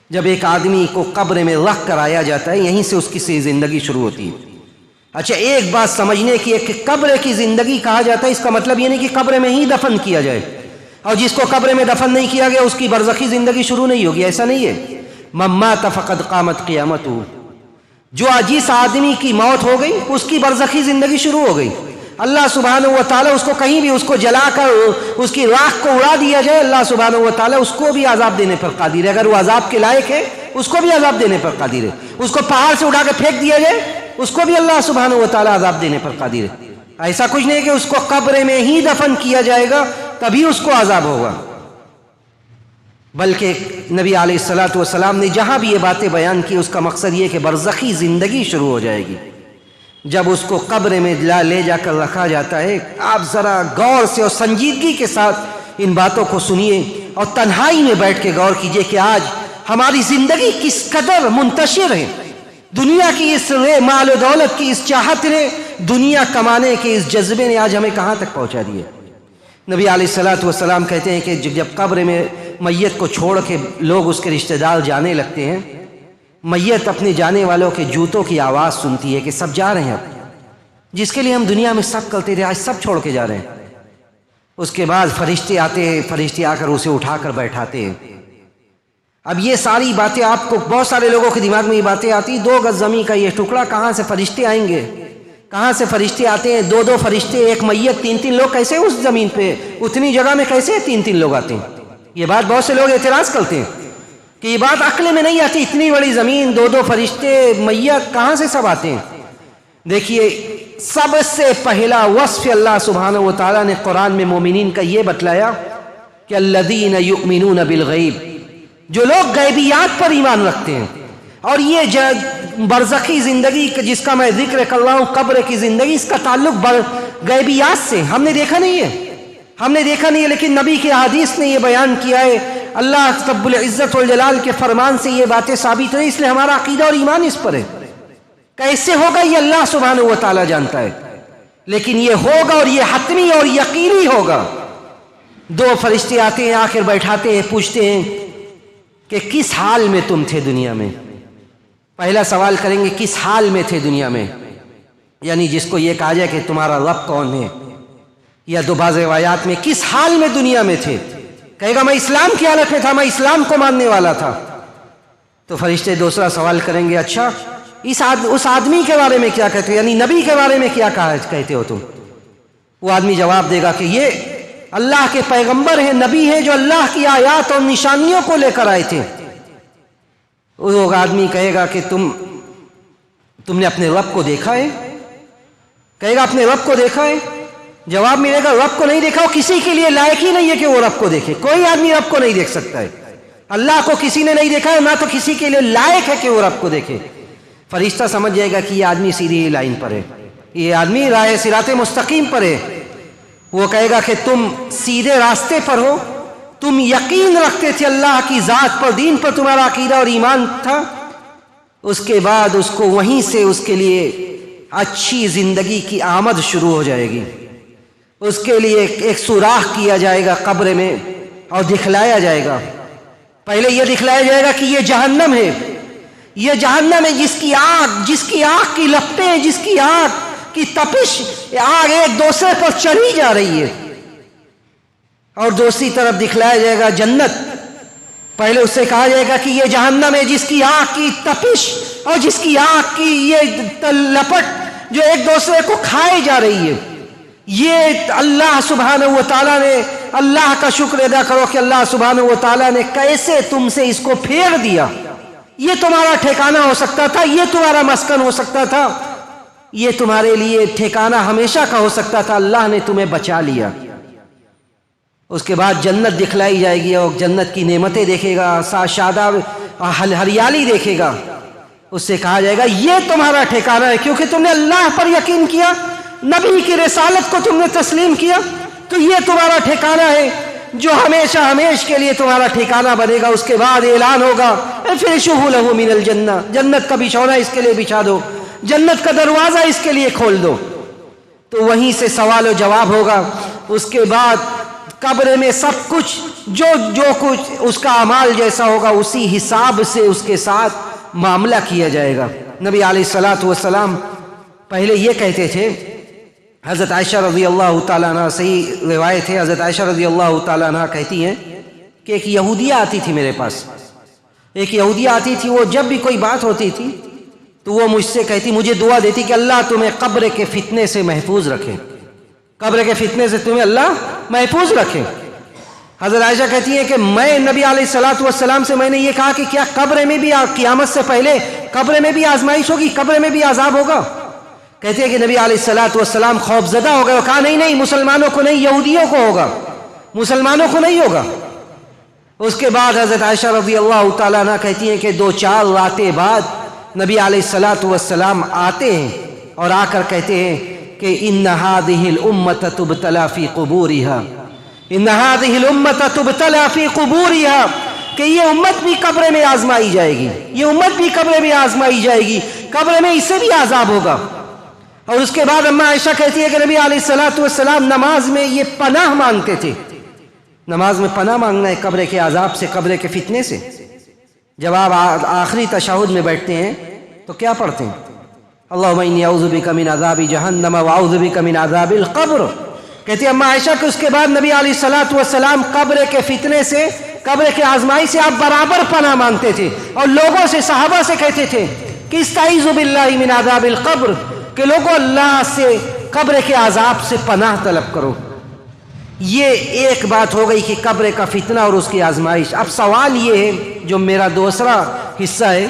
A: جب ایک آدمی کو قبر میں رکھ کر آیا جاتا ہے، یہیں سے اس کی زندگی شروع ہوتی ہے. اچھا، ایک بات سمجھنے کی ہے کہ قبر کی زندگی کہا جاتا ہے، اس کا مطلب یہ نہیں کہ قبر میں ہی دفن کیا جائے، اور جس کو قبر میں دفن نہیں کیا گیا اس کی برزخی زندگی شروع نہیں ہوگی، ایسا نہیں ہے. من مات فقد قامت قیامتہ، جس آدمی کی موت ہو گئی اس کی برزخی زندگی شروع ہو گئی. اللہ سبحانہ و تعالیٰ اس کو کہیں بھی اس کو جلا کر اس کی راکھ کو اڑا دیا جائے، اللہ سبحانہ و تعالیٰ اس کو بھی عذاب دینے پر قادر ہے. اگر وہ عذاب کے لائق ہے اس کو بھی عذاب دینے پر قادر ہے. اس کو پہاڑ سے اڑا کے پھینک دیا جائے اس کو بھی اللہ سبحانہ و تعالیٰ عذاب دینے پر قادر ہے. ایسا کچھ نہیں کہ اس کو قبر میں ہی دفن کیا جائے گا تبھی اس کو عذاب ہوگا، بلکہ نبی علیہ الصلوۃ والسلام نے جہاں بھی یہ باتیں بیان کی اس کا مقصد یہ کہ برزخی زندگی شروع ہو جائے گی. جب اس کو قبر میں لے جا کر رکھا جاتا ہے، آپ ذرا غور سے اور سنجیدگی کے ساتھ ان باتوں کو سنیے اور تنہائی میں بیٹھ کے غور کیجئے کہ آج ہماری زندگی کس قدر منتشر ہے. دنیا کی اس مال و دولت کی اس چاہت نے، دنیا کمانے کے اس جذبے نے آج ہمیں کہاں تک پہنچا دیا. نبی علیہ الصلوۃ والسلام کہتے ہیں کہ جب قبر میں میت کو چھوڑ کے لوگ اس کے رشتہ دار جانے لگتے ہیں، میت اپنے جانے والوں کے جوتوں کی آواز سنتی ہے کہ سب جا رہے ہیں. اب جس کے لیے ہم دنیا میں سب کرتے تھے آج سب چھوڑ کے جا رہے ہیں. اس کے بعد فرشتے آتے ہیں، فرشتے آ کر اسے اٹھا کر بیٹھاتے ہیں. اب یہ ساری باتیں آپ کو، بہت سارے لوگوں کے دماغ میں یہ باتیں آتی، 2 گز زمین کا یہ ٹکڑا، کہاں سے فرشتے آئیں گے، کہاں سے فرشتے آتے ہیں؟ 2 فرشتے، ایک میت، 3 لوگ کیسے اس زمین پہ اتنی جگہ میں کیسے 3 لوگ آتے ہیں؟ یہ بات بہت سے لوگ اعتراض کرتے ہیں کہ یہ بات عقل میں نہیں آتی، اتنی بڑی زمین، 2 فرشتے، میت، کہاں سے سب آتے ہیں؟ دیکھیے، سب سے پہلا وصف اللہ سبحانہ و تعالیٰ نے قرآن میں مومنین کا یہ بتلایا کہ الذین یؤمنون بالغیب، جو لوگ غیبیات پر ایمان رکھتے ہیں. اور یہ برزخی زندگی جس کا میں ذکر کر رہا ہوں، قبر کی زندگی، اس کا تعلق غیبیات سے ہم نے دیکھا نہیں ہے، لیکن نبی کے احادیث نے یہ بیان کیا ہے. اللہ رب العزت والجلال کے فرمان سے یہ باتیں ثابت ہوئی، اس لیے ہمارا عقیدہ اور ایمان اس پر ہے. کیسے ہوگا یہ اللہ سبحانہ و تعالیٰ جانتا ہے، لیکن یہ ہوگا اور یہ حتمی اور یقینی ہوگا. 2 فرشتے آتے ہیں، آخر بیٹھاتے ہیں، پوچھتے ہیں کہ کس حال میں تم تھے دنیا میں. پہلا سوال کریں گے کس حال میں تھے دنیا میں، یعنی جس کو یہ کہا جائے کہ تمہارا رب کون ہے، یا بعض روایات میں کس حال میں دنیا میں تھے، کہے گا میں اسلام کی حالت میں تھا، میں اسلام کو ماننے والا تھا. تو فرشتے دوسرا سوال کریں گے، اچھا اس آدمی کے بارے میں کیا کہتے ہو، یعنی نبی کے بارے میں کیا کہتے ہو تم؟ وہ آدمی جواب دے گا کہ یہ اللہ کے پیغمبر ہیں، نبی ہیں، جو اللہ کی آیات اور نشانیوں کو لے کر آئے تھے. وہ آدمی کہے گا کہ تم نے اپنے رب کو دیکھا ہے؟ کہے گا اپنے رب کو دیکھا ہے؟ جواب ملے گا رب کو نہیں دیکھا. وہ کسی کے لیے لائق ہی نہیں ہے کہ وہ رب کو دیکھے. کوئی آدمی رب کو نہیں دیکھ سکتا ہے. اللہ کو کسی نے نہیں دیکھا ہے، نہ تو کسی کے لیے لائق ہے کہ وہ رب کو دیکھے. فرشتہ سمجھ جائے گا کہ یہ آدمی سیدھی لائن پر ہے، یہ آدمی راہ صراط مستقیم پر ہے. وہ کہے گا کہ تم سیدھے راستے پر ہو، تم یقین رکھتے تھے اللہ کی ذات پر، دین پر تمہارا عقیدہ اور ایمان تھا. اس کے بعد اس کو وہیں سے اس کے لیے اچھی زندگی کی آمد شروع ہو جائے گی. اس کے لیے ایک سوراخ کیا جائے گا قبر میں اور دکھلایا جائے گا. پہلے یہ دکھلایا جائے گا کہ یہ جہنم ہے، یہ جہنم ہے جس کی آگ کی لپٹیں، جس کی آگ کی تپش، آگ ایک دوسرے پر چڑھی جا رہی ہے. اور دوسری طرف دکھلایا جائے گا جنت. پہلے اس سے کہا جائے گا کہ یہ جہنم ہے جس کی آگ کی تپش اور جس کی آگ کی یہ لپٹ جو ایک دوسرے کو کھائے جا رہی ہے. یہ اللہ سبحانہ و تعالیٰ نے، اللہ کا شکر ادا کرو کہ اللہ سبحانہ و تعالیٰ نے کیسے تم سے اس کو پھیر دیا. یہ تمہارا ٹھکانہ ہو سکتا تھا، یہ تمہارا مسکن ہو سکتا تھا، یہ تمہارے لیے ٹھکانہ ہمیشہ کا ہو سکتا تھا، اللہ نے تمہیں بچا لیا. اس کے بعد جنت دکھلائی جائے گی اور جنت کی نعمتیں دیکھے گا، شاداب ہریالی دیکھے گا. اس سے کہا جائے گا یہ تمہارا ٹھکانہ ہے، کیونکہ تم نے اللہ پر یقین کیا، نبی کی رسالت کو تم نے تسلیم کیا، تو یہ تمہارا ٹھکانہ ہے جو ہمیشہ ہمیش کے لیے تمہارا ٹھکانہ بنے گا. اس کے بعد اعلان ہوگا فرشوہ لہ من الجنہ، جنت کا بچھونا اس کے لیے بچھا دو. جنت کا دروازہ اس کے لیے کھول دو. تو وہیں سے سوال و جواب ہوگا. اس کے بعد قبر میں سب کچھ جو کچھ اس کا اعمال جیسا ہوگا اسی حساب سے اس کے ساتھ معاملہ کیا جائے گا. نبی علیہ الصلاۃ والسلام پہلے یہ کہتے تھے, حضرت عائشہ رضی اللہ تعالیٰ عنہ, صحیح روایت ہے, حضرت عائشہ رضی اللہ تعالیٰ عنہ کہتی ہیں کہ ایک یہودیہ آتی تھی میرے پاس, ایک یہودیہ آتی تھی. وہ جب بھی کوئی بات ہوتی تھی تو وہ مجھ سے کہتی, مجھے دعا دیتی کہ اللہ تمہیں قبر کے فتنے سے محفوظ رکھے, قبر کے فتنے سے تمہیں اللہ محفوظ رکھے. حضرت عائشہ کہتی ہیں کہ میں نبی علیہ الصلاۃ والسلام سے میں نے یہ کہا کہ کیا قبر میں بھی, قیامت سے پہلے قبر میں بھی آزمائش ہوگی, قبر میں بھی عذاب ہوگا؟ کہتے ہیں کہ نبی علیہ الصلاۃ والسلام خوف زدہ ہو گئے اور کہا نہیں مسلمانوں کو نہیں, یہودیوں کو ہوگا, مسلمانوں کو نہیں ہوگا. اس کے بعد حضرت عائشہ رضی اللہ تعالیٰ عنہ کہتی ہیں کہ 2-4 راتیں بعد نبی علیہ الصلاۃ والسلام آتے ہیں اور آ کر کہتے ہیں کہ ان هذه الامه تبتلى في قبورها, ان هذه الامه تبتلى في قبورها, کہ یہ امت بھی قبر میں آزمائی جائے گی, یہ امت بھی قبر میں آزمائی جائے گی, قبر میں اسے بھی عذاب ہوگا. اور اس کے بعد اماں عائشہ کہتی ہے کہ نبی علیہ الصلاۃ والسلام نماز میں یہ پناہ مانگتے تھے, نماز میں پناہ مانگنا ہے قبر کے عذاب سے, قبر کے فتنے سے. جب آپ آخری تشہد میں بیٹھتے ہیں تو کیا پڑھتے ہیں؟ اللہم انی اعوذ بک من عذاب جہنم واعوذ بک من عذاب القبر. کہتی ہے اماں عائشہ کہ اس کے بعد نبی علیہ الصلاۃ والسلام قبر کے فتنے سے, قبر کے آزمائی سے آپ برابر پناہ مانگتے تھے, اور لوگوں سے, صحابہ سے کہتے تھے کہ استعیذوا باللہ من عذاب القبر, کہ لوگوں اللہ سے قبر کے عذاب سے پناہ طلب کرو. یہ ایک بات ہو گئی کہ قبر کا فتنہ اور اس کی آزمائش. اب سوال یہ ہے جو میرا دوسرا حصہ ہے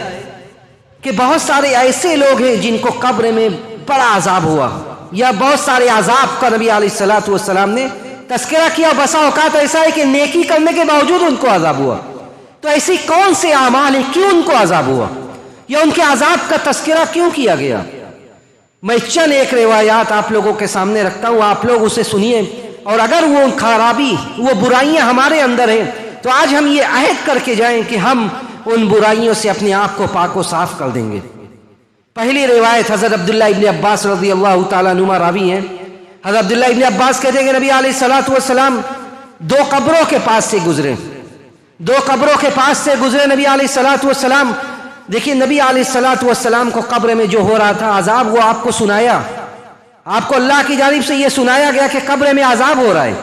A: کہ بہت سارے ایسے لوگ ہیں جن کو قبر میں بڑا عذاب ہوا, یا بہت سارے عذاب کا نبی علیہ الصلاۃ والسلام نے تذکرہ کیا. بسا اوقات ایسا ہے کہ نیکی کرنے کے باوجود ان کو عذاب ہوا. تو ایسی کون سے اعمال ہیں, کیوں ان کو عذاب ہوا, یا ان کے عذاب کا تذکرہ کیوں کیا گیا؟ میں چند ایک روایات آپ لوگوں کے سامنے رکھتا ہوں, آپ لوگ اسے سنیے, اور اگر وہ خرابی, وہ برائیاں ہمارے اندر ہیں تو آج ہم یہ عہد کر کے جائیں کہ ہم ان برائیوں سے اپنے آپ کو پاک و صاف کر دیں گے. پہلی روایت حضرت عبداللہ ابن عباس رضی اللہ تعالیٰ عنہما راوی ہیں. حضرت عبداللہ ابن عباس کہتے ہیں کہ نبی علیہ الصلاۃ والسلام 2 قبروں کے پاس سے گزرے, 2 قبروں کے پاس سے گزرے نبی علیہ الصلاۃ والسلام. دیکھیے نبی علیہ الصلاۃ والسلام کو قبر میں جو ہو رہا تھا عذاب, وہ آپ کو سنایا, آپ کو اللہ کی جانب سے یہ سنایا گیا کہ قبر میں عذاب ہو رہا ہے.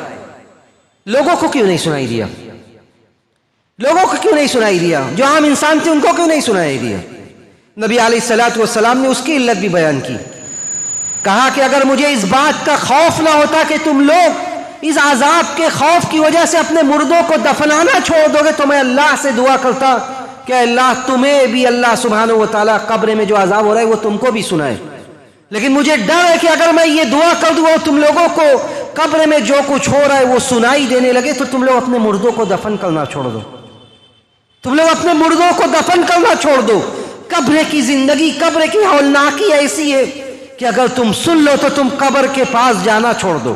A: لوگوں کو کیوں نہیں سنائی دیا, لوگوں کو کیوں نہیں سنائی دیا, جو عام انسان تھے ان کو کیوں نہیں سنائی دیا؟ نبی علیہ الصلاۃ والسلام نے اس کی علت بھی بیان کی. کہا کہ اگر مجھے اس بات کا خوف نہ ہوتا کہ تم لوگ اس عذاب کے خوف کی وجہ سے اپنے مردوں کو دفنانا چھوڑ دو گے تو میں اللہ سے دعا کرتا کہ اللہ تمہیں بھی اللہ سبحانہ و تعالیٰ قبر میں جو عذاب ہو رہا ہے وہ تم کو بھی سنائے. لیکن مجھے ڈر ہے کہ اگر میں یہ دعا کر دوں اور تم لوگوں کو قبر میں جو کچھ ہو رہا ہے وہ سنائی دینے لگے تو تم لوگ اپنے مردوں کو دفن کرنا چھوڑ دو, تم لوگ اپنے مردوں کو دفن کرنا چھوڑ دو. قبر کی زندگی, قبر کی ہولناکی ایسی ہے کہ اگر تم سن لو تو تم قبر کے پاس جانا چھوڑ دو.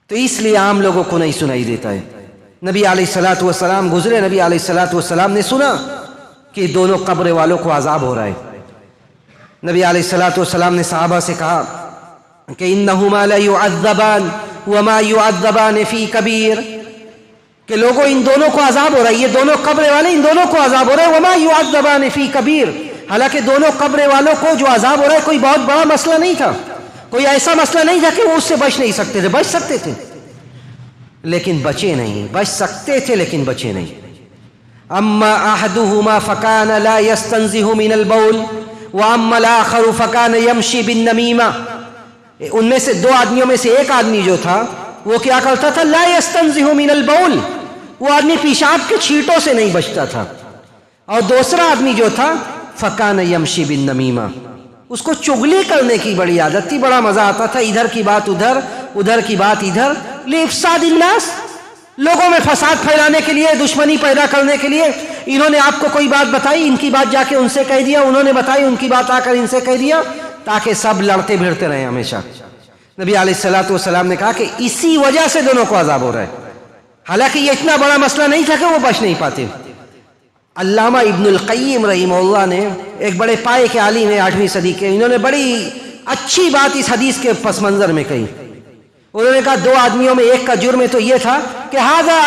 A: تو اس لیے عام لوگوں کو نہیں سنائی دیتا ہے. نبی علیہ الصلاۃ والسلام گزرے, نبی علیہ الصلاۃ والسلام نے سنا کہ دونوں قبر والوں کو عذاب ہو رہا ہے. نبی علیہ الصلاۃ والسلام نے صحابہ سے کہا کہ انہما لا يعذبان وما يعذبان فی کبیر, کہ لوگوں ان دونوں کو عذاب ہو رہا ہے, یہ دونوں قبر والے ان دونوں کو عذاب ہو رہا ہے. وما يعذبان فی کبیر, حالانکہ دونوں قبر والوں کو جو عذاب ہو رہا ہے کوئی بہت بڑا مسئلہ نہیں تھا, کوئی ایسا مسئلہ نہیں تھا کہ وہ اس سے بچ نہیں سکتے تھے. بچ سکتے تھے لیکن بچے نہیں, بچ سکتے تھے لیکن بچے نہیں. اما احدهما فكان لا يستنزه من البول واما الاخر فكان يمشي بالنميمه. ان میں سے 2 آدمیوں میں سے ایک آدمی جو تھا وہ کیا کرتا تھا, لا يستنزه من البول, وہ آدمی پیشاب کے چھینٹوں سے نہیں بچتا تھا. اور دوسرا آدمی جو تھا فكان يمشي بالنميمه, اس کو چغلی کرنے کی بڑی عادت تھی, بڑا مزہ آتا تھا, ادھر کی بات ادھر, ادھر کی بات ادھر, لافساد الناس, لوگوں میں فساد پھیلانے کے لیے, دشمنی پیدا کرنے کے لیے. انہوں نے آپ کو کوئی بات بتائی, ان کی بات جا کے ان سے کہہ دیا, انہوں نے بتائی, ان کی بات آ کر ان سے کہہ دیا, تاکہ سب لڑتے بھیڑتے رہیں ہمیشہ. نبی علیہ الصلاۃ والسلام نے کہا کہ اسی وجہ سے دونوں کو عذاب ہو رہا ہے, حالانکہ یہ اتنا بڑا مسئلہ نہیں تھا کہ وہ بچ نہیں پاتے. علامہ ابن القیم رحمہ اللہ نے، ایک بڑے پائے کے عالم ہیں 8ویں صدی کے، انہوں نے بڑی اچھی بات اس حدیث کے پس منظر میں کہی۔ انہوں نے کہا دو آدمیوں میں ایک کا جرم تو یہ تھا کہ ھذا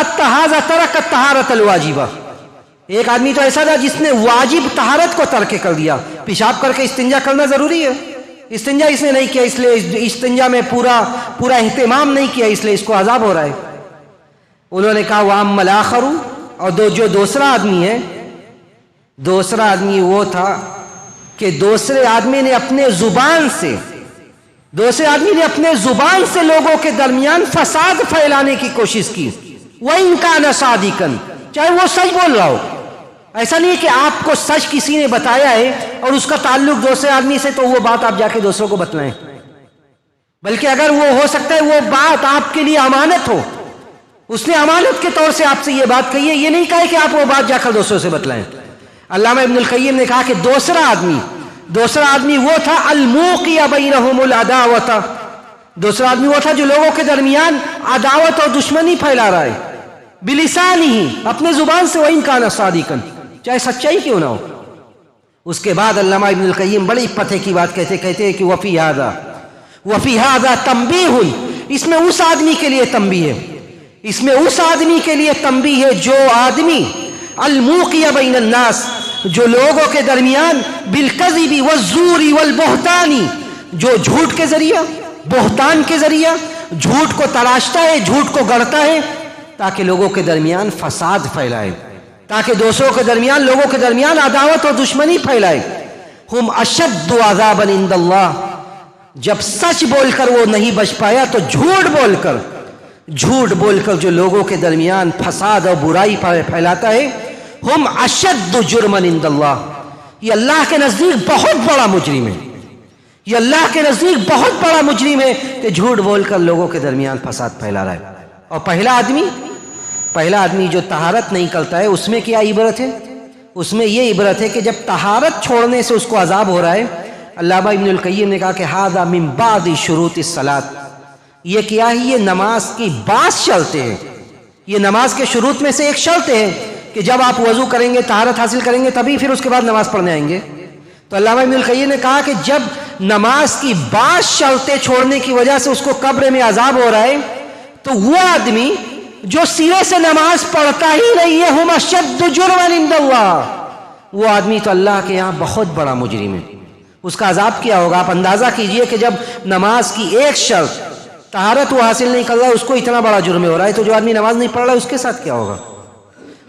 A: ترک الطہارۃ الواجبہ، ایک آدمی تو ایسا تھا جس نے واجب طہارت کو ترک کر دیا۔ پیشاب کر کے استنجا کرنا ضروری ہے، استنجا اس نے نہیں کیا، اس لیے استنجا میں پورا اہتمام نہیں کیا، اس لیے اس کو عذاب ہو رہا ہے۔ انہوں نے کہا وَأَمَّا الْآخَرُ، اور جو دوسرا آدمی ہے، دوسرا آدمی وہ تھا کہ دوسرے آدمی نے اپنے زبان سے لوگوں کے درمیان فساد پھیلانے کی کوشش کی۔ وَإِنْ كَانَ صَادِقًا، چاہے وہ سچ بول رہا ہو، ایسا نہیں کہ آپ کو سچ کسی نے بتایا ہے اور اس کا تعلق دوسرے آدمی سے تو وہ بات آپ جا کے دوسروں کو بتلائیں، بلکہ اگر وہ ہو سکتا ہے وہ بات آپ کے لیے امانت ہو، اس نے امانت کے طور سے آپ سے یہ بات کہی ہے، یہ نہیں کہا کہ آپ وہ بات جا کر دوسروں سے بتلائیں۔ علامہ ابن القیم نے کہا کہ دوسرا آدمی وہ تھا الموقی بینہم العداوۃ، دوسرا آدمی وہ تھا جو لوگوں کے درمیان عداوت اور دشمنی پھیلا رہا ہے، بلسانہ، اپنے زبان سے، وَإِنْ كَانَ صَادِقًا، چاہے سچائی کیوں نہ ہو۔ اس کے بعد علامہ ابن القیم بڑی پتے کی بات کہتے ہیں کہ وَفِي هَذَا تَنْبِیہٌ، اس میں اس آدمی کے لیے تنبیہ ہے جو آدمی الموقی بین الناس، جو لوگوں کے درمیان بالکذب والزور والبہتان، جو جھوٹ کے ذریعہ، بہتان کے ذریعہ جھوٹ کو تراشتا ہے، جھوٹ کو گڑھتا ہے تاکہ لوگوں کے درمیان فساد پھیلائے، تاکہ دوسروں کے درمیان، لوگوں کے درمیان عداوت اور دشمنی پھیلائے۔ ہم اشد عذابا عند اللہ، جب سچ بول کر وہ نہیں بچ پایا تو جھوٹ بول کر جو لوگوں کے درمیان فساد اور برائی پھیلاتا ہے، ہم اشد جرما عند اللہ، یہ اللہ کے نزدیک بہت بڑا مجرم ہے، یہ اللہ کے نزدیک بہت بڑا مجرم ہے کہ جھوٹ بول کر لوگوں کے درمیان فساد پھیلا رہا ہے۔ اور پہلا آدمی جو طہارت نہیں کرتا ہے، اس میں کیا عبرت ہے؟ اس میں یہ عبرت ہے کہ جب طہارت چھوڑنے سے اس کو عذاب ہو رہا ہے، علامہ ابن القیم نے کہا کہ ھذا من بعد شروط الصلاۃ، یہ کیا ہے؟ یہ نماز کی بعض شرطیں ہیں، یہ نماز کے شروط میں سے ایک شرط ہے کہ جب آپ وضو کریں گے، طہارت حاصل کریں گے، تبھی پھر اس کے بعد نماز پڑھنے آئیں گے۔ تو علامہ ابن القیم نے کہا کہ جب نماز کی بعض شرطیں چھوڑنے کی وجہ سے اس کو قبر میں عذاب ہو رہا ہے، تو وہ آدمی جو سرے سے نماز پڑھتا ہی نہیں ہے، ہم اشد جرما عند اللہ، وہ آدمی تو اللہ کے یہاں بہت بڑا مجرم ہے، اس کا عذاب کیا ہوگا؟ آپ اندازہ کیجئے کہ جب نماز کی ایک شرط طہارت وہ حاصل نہیں کر رہا ہے، اس کو اتنا بڑا جرم ہو رہا ہے، تو جو آدمی نماز نہیں پڑھ رہا ہے اس کے ساتھ کیا ہوگا؟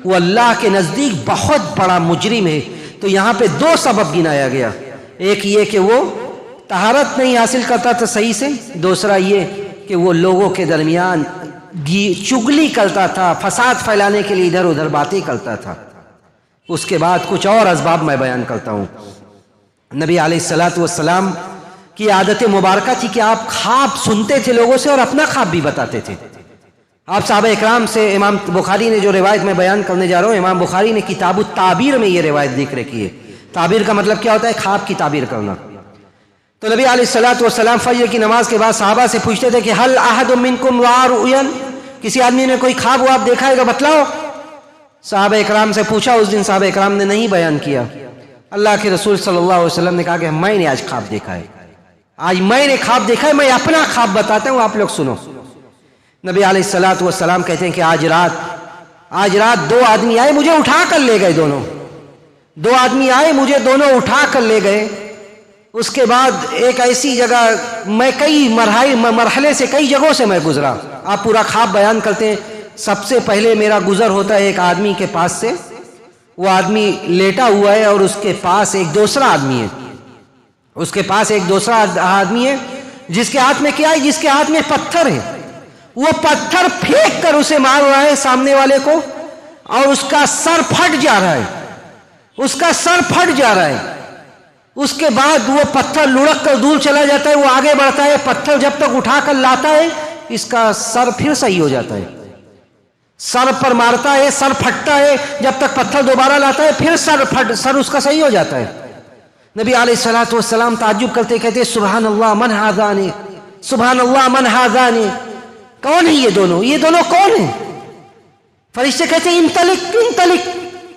A: وہ اللہ کے نزدیک بہت بڑا مجرم ہے۔ تو یہاں پہ دو سبب گنایا گیا، ایک یہ کہ وہ طہارت نہیں حاصل کرتا تھا صحیح سے، دوسرا یہ کہ وہ لوگوں کے درمیان چگلی کرتا تھا، فساد پھیلانے کے لیے ادھر ادھر باتیں کرتا تھا۔ اس کے بعد کچھ اور اسباب میں بیان کرتا ہوں۔ نبی علیہ الصلوۃ والسلام کی عادت مبارکہ تھی کہ آپ خواب سنتے تھے لوگوں سے اور اپنا خواب بھی بتاتے تھے۔ آپ صحابہ اکرام سے، امام بخاری نے جو روایت میں بیان کرنے جا رہا ہوں، امام بخاری نے کتاب التعبیر میں یہ روایت ذکر کی ہے۔ تعبیر کا مطلب کیا ہوتا ہے؟ خواب کی تعبیر کرنا۔ تو نبی علیہ الصلوۃ والسلام فجر کی نماز کے بعد صحابہ سے پوچھتے تھے کہ ہل احد منکم رأى رؤیا، کسی آدمی نے کوئی خواب واب دیکھا ہے گا؟ بتلاؤ۔ صحابہ اکرام سے پوچھا، اس دن صحابہ اکرام نے نہیں بیان کیا۔ اللہ کے رسول صلی اللہ علیہ وسلم نے کہا کہ میں نے آج خواب دیکھا ہے، آج میں نے خواب دیکھا ہے، میں اپنا خواب بتاتا ہوں، آپ لوگ سنو۔ نبی علیہ الصلوۃ والسلام کہتے ہیں کہ آج رات دو آدمی آئے، مجھے اٹھا کر لے گئے، دو آدمی آئے، مجھے دونوں اٹھا کر لے گئے۔ اس کے بعد ایک ایسی جگہ، میں کئی مرحلے سے، کئی جگہوں سے میں گزرا۔ آپ پورا خواب بیان کرتے ہیں۔ سب سے پہلے میرا گزر ہوتا ہے ایک آدمی کے پاس سے، وہ آدمی لیٹا ہوا ہے اور اس کے پاس ایک دوسرا آدمی ہے، اس کے پاس ایک دوسرا آدمی ہے جس کے ہاتھ میں کیا ہے؟ جس کے ہاتھ میں پتھر ہے۔ وہ پتھر پھینک کر اسے مار رہا ہے سامنے والے کو، اور اس کا سر پھٹ جا رہا ہے، اس کا سر پھٹ جا رہا ہے۔ اس کے بعد وہ پتھر لڑک کر دور چلا جاتا ہے، وہ آگے بڑھتا ہے، پتھر جب تک اٹھا کر لاتا ہے اس کا سر پھر صحیح ہو جاتا ہے، سر پر مارتا ہے، سر پھٹتا ہے، جب تک پتھر دوبارہ لاتا ہے پھر سر اس کا صحیح ہو جاتا ہے۔ نبی علیہ الصلوۃ والسلام تعجب کرتے کہتے سبحان اللہ من ھذان، سبحان اللہ من ھذان، کون ہے یہ دونوں کون ہیں؟ فرشتے کہتے ہیں انطلق انطلق،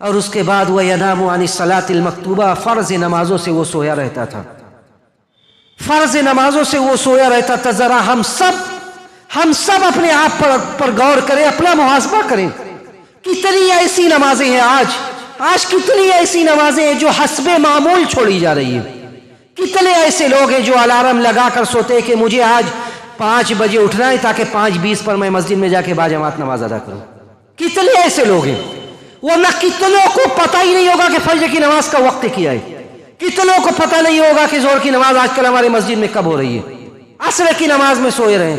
A: اور اس کے بعد وہ ینام عن الصلاۃ المکتوبہ، فرض نمازوں سے وہ سویا رہتا تھا، فرض نمازوں سے وہ سویا رہتا تھا۔ ذرا ہم سب اپنے آپ پر غور کریں، اپنا محاسبہ کریں۔ کتنی ایسی نمازیں ہیں آج کتنی ایسی نمازیں ہیں جو حسب معمول چھوڑی جا رہی ہیں۔ کتنے ایسے لوگ ہیں جو الارم لگا کر سوتے ہیں کہ مجھے آج 5 بجے اٹھنا ہے تاکہ 5:20 پر میں مسجد میں جا کے باجماعت نماز ادا کروں۔ کتنے ایسے لوگ ہیں، ورنہ کتنوں کو پتہ ہی نہیں ہوگا کہ فجر کی نماز کا وقت کیا ہے، کتنوں کو پتہ نہیں ہوگا کہ ظہر کی نماز آج کل ہماری مسجد میں کب ہو رہی ہے، عصر کی نماز میں سوئے رہے ہیں۔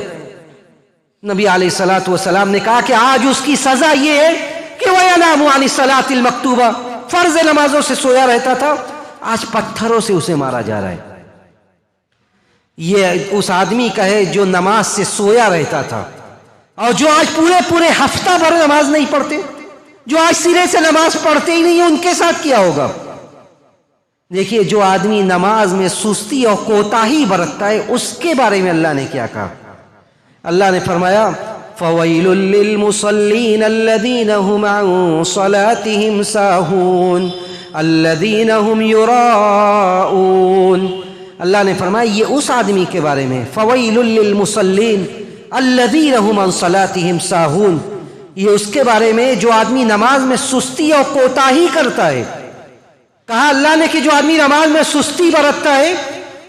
A: نبی علیہ الصلوۃ والسلام نے کہا کہ آج اس کی سزا یہ ہے کہ وَيَنَامُ عَنِ الصَّلَاةِ الْمَكْتُوبَةِ، فرض نمازوں سے سویا رہتا تھا، آج پتھروں سے اسے مارا جا رہا ہے۔ یہ اس آدمی کا ہے جو نماز سے سویا رہتا تھا، اور جو آج پورے ہفتہ بھر نماز نہیں پڑھتے، جو آج سرے سے نماز پڑھتے ہی نہیں، ان کے ساتھ کیا ہوگا؟ دیکھیے، جو آدمی نماز میں سستی اور کوتاہی برتتا ہے، اس کے بارے میں اللہ نے کیا کہا؟ اللہ نے فرمایا فَوَيْلٌ لِّلْمُصَلِّينَ الَّذِينَ هُمْ عَن صَلَاتِهِمْ سَاهُونَ الَّذِينَ هُمْ يُرَاءُونَ۔ اللہ نے فرمایا یہ اس آدمی کے بارے میں، فَوَيْلٌ لِّلْمُصَلِّينَ الَّذِينَ هُمْ عَن صَلَاتِهِمْ سَاهُونَ، یہ اس کے بارے میں جو آدمی نماز میں سستی اور کوتاہی کرتا ہے۔ کہا اللہ نے کہ جو آدمی نماز میں سستی برتتا ہے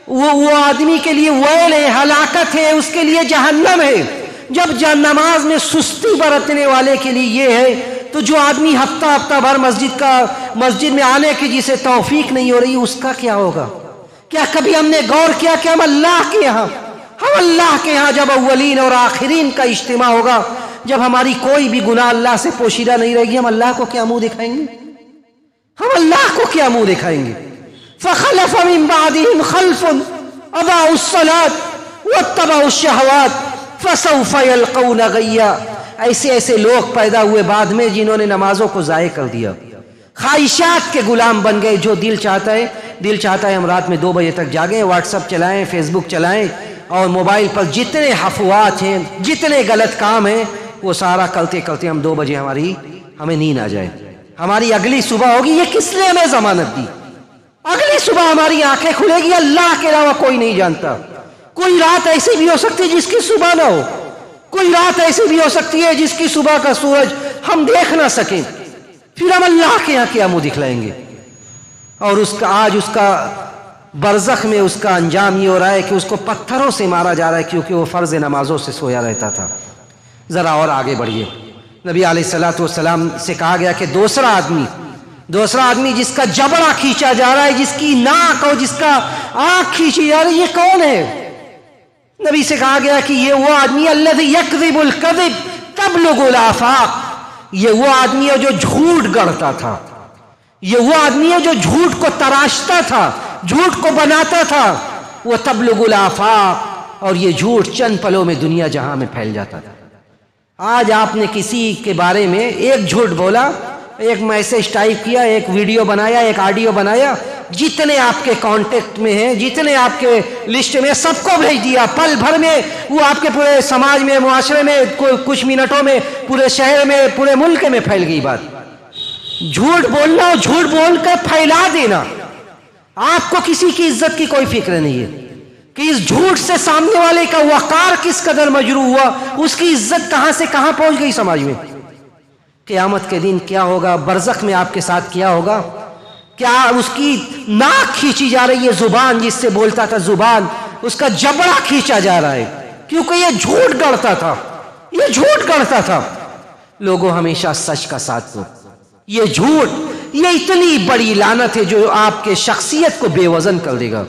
A: وہ آدمی کے لیے ویل ہے، ہلاکت ہے، اس کے لیے جہنم ہے۔ جب نماز میں سستی برتنے والے کے لیے یہ ہے، تو جو آدمی ہفتہ بھر مسجد میں آنے کی جسے توفیق نہیں ہو رہی، اس کا کیا ہوگا؟ کیا کبھی ہم نے غور کیا کہ ہم اللہ کے یہاں جب اولین اور آخرین کا اجتماع ہوگا، جب ہماری کوئی بھی گناہ اللہ سے پوشیدہ نہیں رہے گی، ہم اللہ کو کیا منہ دکھائیں گے؟ ہم اللہ کو کیا منہ دکھائیں گے؟ فخلف من بعدهم خلف اضاعوا الصلاة واتبعوا الشهوات فسوف يلقون غیا۔ ایسے لوگ پیدا ہوئے بعد میں جنہوں نے نمازوں کو ضائع کر دیا، خواہشات کے غلام بن گئے۔ جو دل چاہتا ہے ہم رات میں 2 بجے تک جاگیں، واٹس ایپ چلائیں، فیس بک چلائیں، اور موبائل پر جتنے حفوات ہیں، جتنے غلط کام ہیں، وہ سارا کرتے ہم 2 بجے ہمیں نیند آ جائے۔ ہماری اگلی صبح ہوگی، یہ کس نے ہمیں ضمانت دی؟ اگلی صبح ہماری آنکھیں کھلے گی، اللہ کے علاوہ کوئی نہیں جانتا۔ کوئی رات ایسی بھی ہو سکتی ہے جس کی صبح نہ ہو، کوئی رات ایسی بھی ہو سکتی ہے جس کی صبح کا سورج ہم دیکھ نہ سکیں، پھر ہم اللہ کے یہاں کیا منہ دکھلائیں گے؟ اور آج اس کا برزخ میں اس کا انجام یہ ہو رہا ہے کہ اس کو پتھروں سے مارا جا رہا ہے، کیونکہ وہ فرض نمازوں سے سویا رہتا تھا۔ ذرا اور آگے بڑھیے، نبی علیہ الصلوۃ والسلام سے کہا گیا کہ دوسرا آدمی جس کا جبڑا کھینچا جا رہا ہے، جس کی ناک اور جس کا آنکھ کھینچی جا رہی ہے، یہ کون ہے؟ نبی سے کہا گیا کہ یہ وہ آدمی الذی یکذب الکذب تبلغ الآفاق، یہ وہ آدمی ہے جو جھوٹ گڑھتا تھا، یہ وہ آدمی ہے جو جھوٹ کو تراشتا تھا، جھوٹ کو بناتا تھا، وہ تبلغ الآفاق، اور یہ جھوٹ چند پلوں میں دنیا جہاں میں پھیل جاتا تھا۔ آج آپ نے کسی کے بارے میں ایک جھوٹ بولا، ایک میسج ٹائپ کیا، ایک ویڈیو بنایا، ایک آڈیو بنایا، جتنے آپ کے کانٹیکٹ میں ہیں، جتنے آپ کے لسٹ میں، سب کو بھیج دیا، پل بھر میں وہ آپ کے پورے سماج میں، معاشرے میں، کچھ منٹوں میں پورے شہر میں، پورے ملک میں پھیل گئی بات۔ جھوٹ بولنا اور جھوٹ بول کر پھیلا دینا، آپ کو کسی کی عزت کی کوئی فکر نہیں ہے کہ اس جھوٹ سے سامنے والے کا وقار کس قدر مجروح ہوا، اس کی عزت کہاں سے کہاں پہنچ گئی سماج میں۔ قیامت کے دن کیا ہوگا؟ برزخ میں آپ کے ساتھ کیا ہوگا؟ کیا اس کی ناک کھینچی جا رہی ہے، زبان جس سے بولتا تھا، زبان اس کا جبڑا کھینچا جا رہا ہے، کیونکہ یہ جھوٹ گڑھتا تھا۔ لوگوں ہمیشہ سچ کا ساتھ دو۔ یہ جھوٹ، یہ اتنی بڑی لعنت ہے جو آپ کے شخصیت کو بے وزن کر دے گا۔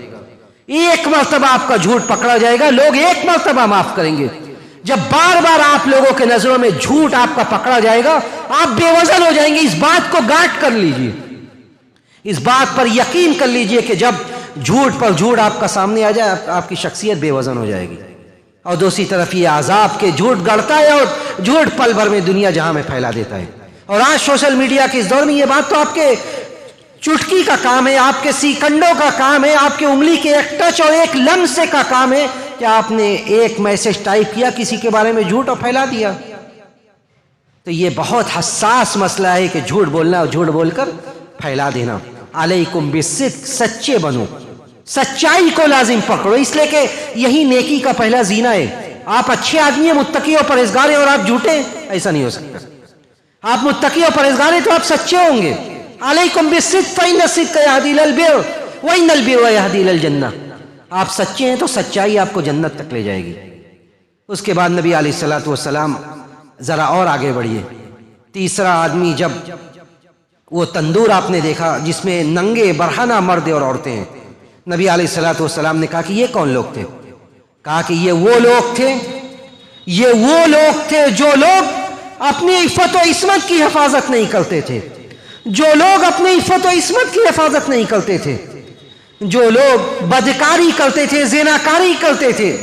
A: ایک مرتبہ آپ کا جھوٹ پکڑا جائے گا، لوگ ایک مرتبہ معاف کریں گے۔ جب بار بار آپ لوگوں کے نظروں میں جھوٹ آپ کا پکڑا جائے گا، آپ بے وزن ہو جائیں گے۔ اس بات کو گاٹ کر لیجئے، اس بات پر یقین کر لیجئے کہ جب جھوٹ پر جھوٹ آپ کا سامنے آ جائے، آپ کی شخصیت بے وزن ہو جائے گی۔ اور دوسری طرف یہ عذاب کے جھوٹ گڑتا ہے اور جھوٹ پل بھر میں دنیا جہاں میں پھیلا دیتا ہے۔ اور آج سوشل میڈیا کے اس دور میں یہ بات تو آپ کے چٹکی کا کام ہے، آپ کے سیکنڈوں کا کام ہے، آپ کے انگلی کے ایک ٹچ اور ایک لمسے کا کام ہے کہ آپ نے ایک میسج ٹائپ کیا، کسی کے بارے میں جھوٹ اور پھیلا دیا۔ تو یہ بہت حساس مسئلہ ہے کہ جھوٹ بولنا اور جھوٹ بول کر پھیلا دینا. علیکم بالصدق، سچے بنو، سچائی کو لازم پکڑو، اس لیے کہ یہی نیکی کا پہلا زینہ ہے. آپ اچھے آدمی ہیں، متقی اور پرہیزگار ہیں، اور آپ جھوٹے ہیں، ایسا نہیں ہو سکتا. آپ متقی اور پرہیزگار ہیں تو آپ سچے ہوں گے. علیکم بالصدق فإن الصدق يهدي إلى البر وإن البر يهدي إلى الجنة. آپ سچے ہیں تو سچائی آپ کو جنت تک لے جائے گی. اس کے بعد نبی علیہ الصلوۃ والسلام ذرا اور آگے بڑھیے. تیسرا آدمی، جب وہ تندور آپ نے دیکھا جس میں ننگے برہنہ مرد اور عورتیں ہیں، نبی علیہ الصلوۃ والسلام نے کہا کہ یہ کون لوگ تھے؟ کہا کہ یہ وہ لوگ تھے جو لوگ اپنی عفت و عصمت کی حفاظت نہیں کرتے تھے، جو لوگ اپنی عفت و عصمت کی حفاظت نہیں کرتے تھے، جو لوگ بدکاری کرتے تھے، زناکاری کرتے تھے.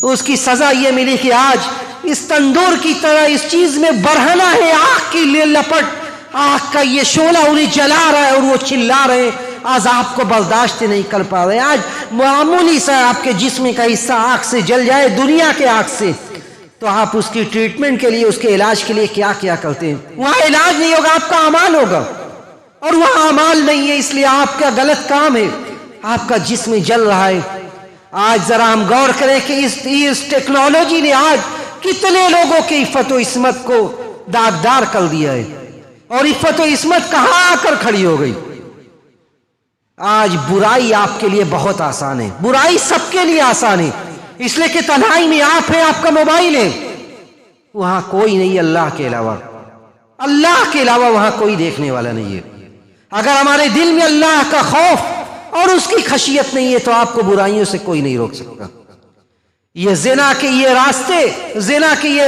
A: اس کی سزا یہ ملی کہ آج اس تندور کی طرح اس چیز میں برہنہ ہے، آگ کی لپٹ، آگ کا یہ شعلہ انہیں جلا رہا ہے اور وہ چلا رہے ہیں، عذاب کو برداشت نہیں کر پا رہے. آج معمولی سا آپ کے جسم کا حصہ آگ سے جل جائے، دنیا کے آگ سے، تو آپ اس کی ٹریٹمنٹ کے لیے، اس کے علاج کے لیے کیا کیا کرتے ہیں؟ وہاں علاج نہیں ہوگا، آپ کا اعمال ہوگا، اور وہاں اعمال نہیں ہے، اس لیے آپ کا غلط کام ہے، آپ کا جسم جل رہا ہے. آج ذرا ہم غور کریں کہ اس ٹیکنالوجی نے آج کتنے لوگوں کی عفت و عصمت کو داغدار کر دیا ہے، اور عفت و عصمت کہاں آ کر کھڑی ہو گئی. آج برائی آپ کے لیے بہت آسان ہے، برائی سب کے لیے آسان ہے، اس لیے کہ تنہائی میں آپ ہیں، آپ کا موبائل ہے، وہاں کوئی نہیں اللہ کے علاوہ، اللہ کے علاوہ وہاں کوئی دیکھنے والا نہیں ہے. اگر ہمارے دل میں اللہ کا خوف اور اس کی خشیت نہیں ہے تو آپ کو برائیوں سے کوئی نہیں روک سکتا. یہ زنا کے یہ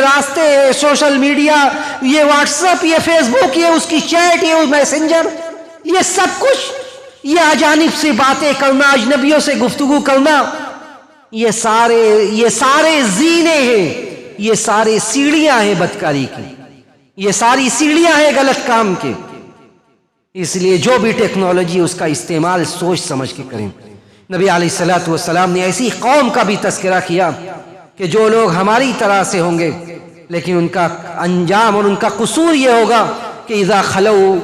A: راستے، سوشل میڈیا، یہ واٹس ایپ، یہ فیس بک، یہ اس کی چیٹ، یہ میسنجر، یہ سب کچھ، یہ اجانب سے باتیں کرنا، اجنبیوں سے گفتگو کرنا، یہ سارے زینے ہیں، یہ سارے سیڑھیاں ہیں بدکاری کی، یہ ساری سیڑھیاں ہیں غلط کام کے. اس لیے جو بھی ٹیکنالوجی اس کا استعمال سوچ سمجھ کے کریں. نبی علیہ الصلوۃ والسلام نے ایسی قوم کا بھی تذکرہ کیا کہ جو لوگ ہماری طرح سے ہوں گے، لیکن ان کا انجام اور ان کا قصور یہ ہوگا کہ اذا خلو،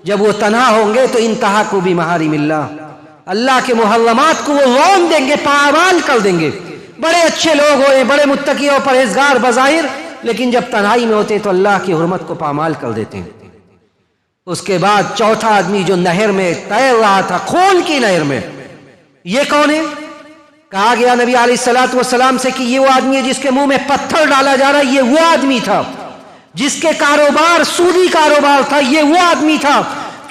A: جب وہ تنہا ہوں گے تو انتہاکوا بمحارم اللہ، اللہ کے محرمات کو وہ رون دیں گے، پامال کر دیں گے. بڑے اچھے لوگ ہوئے، بڑے متقی اور پرہیزگار بظاہر، لیکن جب تنہائی میں ہوتے تو اللہ کی حرمت کو پامال کر دیتے ہیں. اس کے بعد چوتھا آدمی جو نہر میں تیر رہا تھا، خون کی نہر میں، یہ کون ہے؟ کہا گیا نبی علیہ الصلوۃ والسلام سے کہ یہ وہ آدمی ہے جس کے منہ میں پتھر ڈالا جا رہا ہے. یہ وہ آدمی تھا جس کے کاروبار سودی کاروبار تھا، یہ وہ آدمی تھا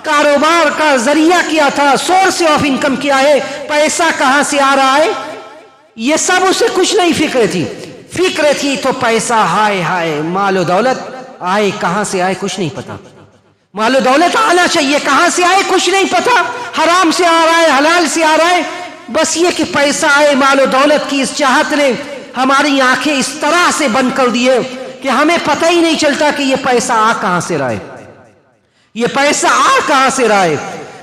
A: کاروبار کا ذریعہ کیا تھا، سورس آف انکم کیا ہے، پیسہ کہاں سے آ رہا ہے، یہ سب اسے کچھ نہیں فکر تھی تو پیسہ، ہائے مال و دولت آئے کہاں سے آئے کچھ نہیں پتا، مال و دولت آنا چاہیے، کہاں سے آئے کچھ نہیں پتا، حرام سے آ رہا ہے، حلال سے آ رہا ہے، بس یہ کہ پیسہ آئے. مال و دولت کی اس چاہت نے ہماری آنکھیں اس طرح سے بند کر دیے کہ ہمیں پتہ ہی نہیں چلتا کہ یہ پیسہ آ کہاں سے رہا ہے، یہ پیسہ آ کہاں سے رہا ہے.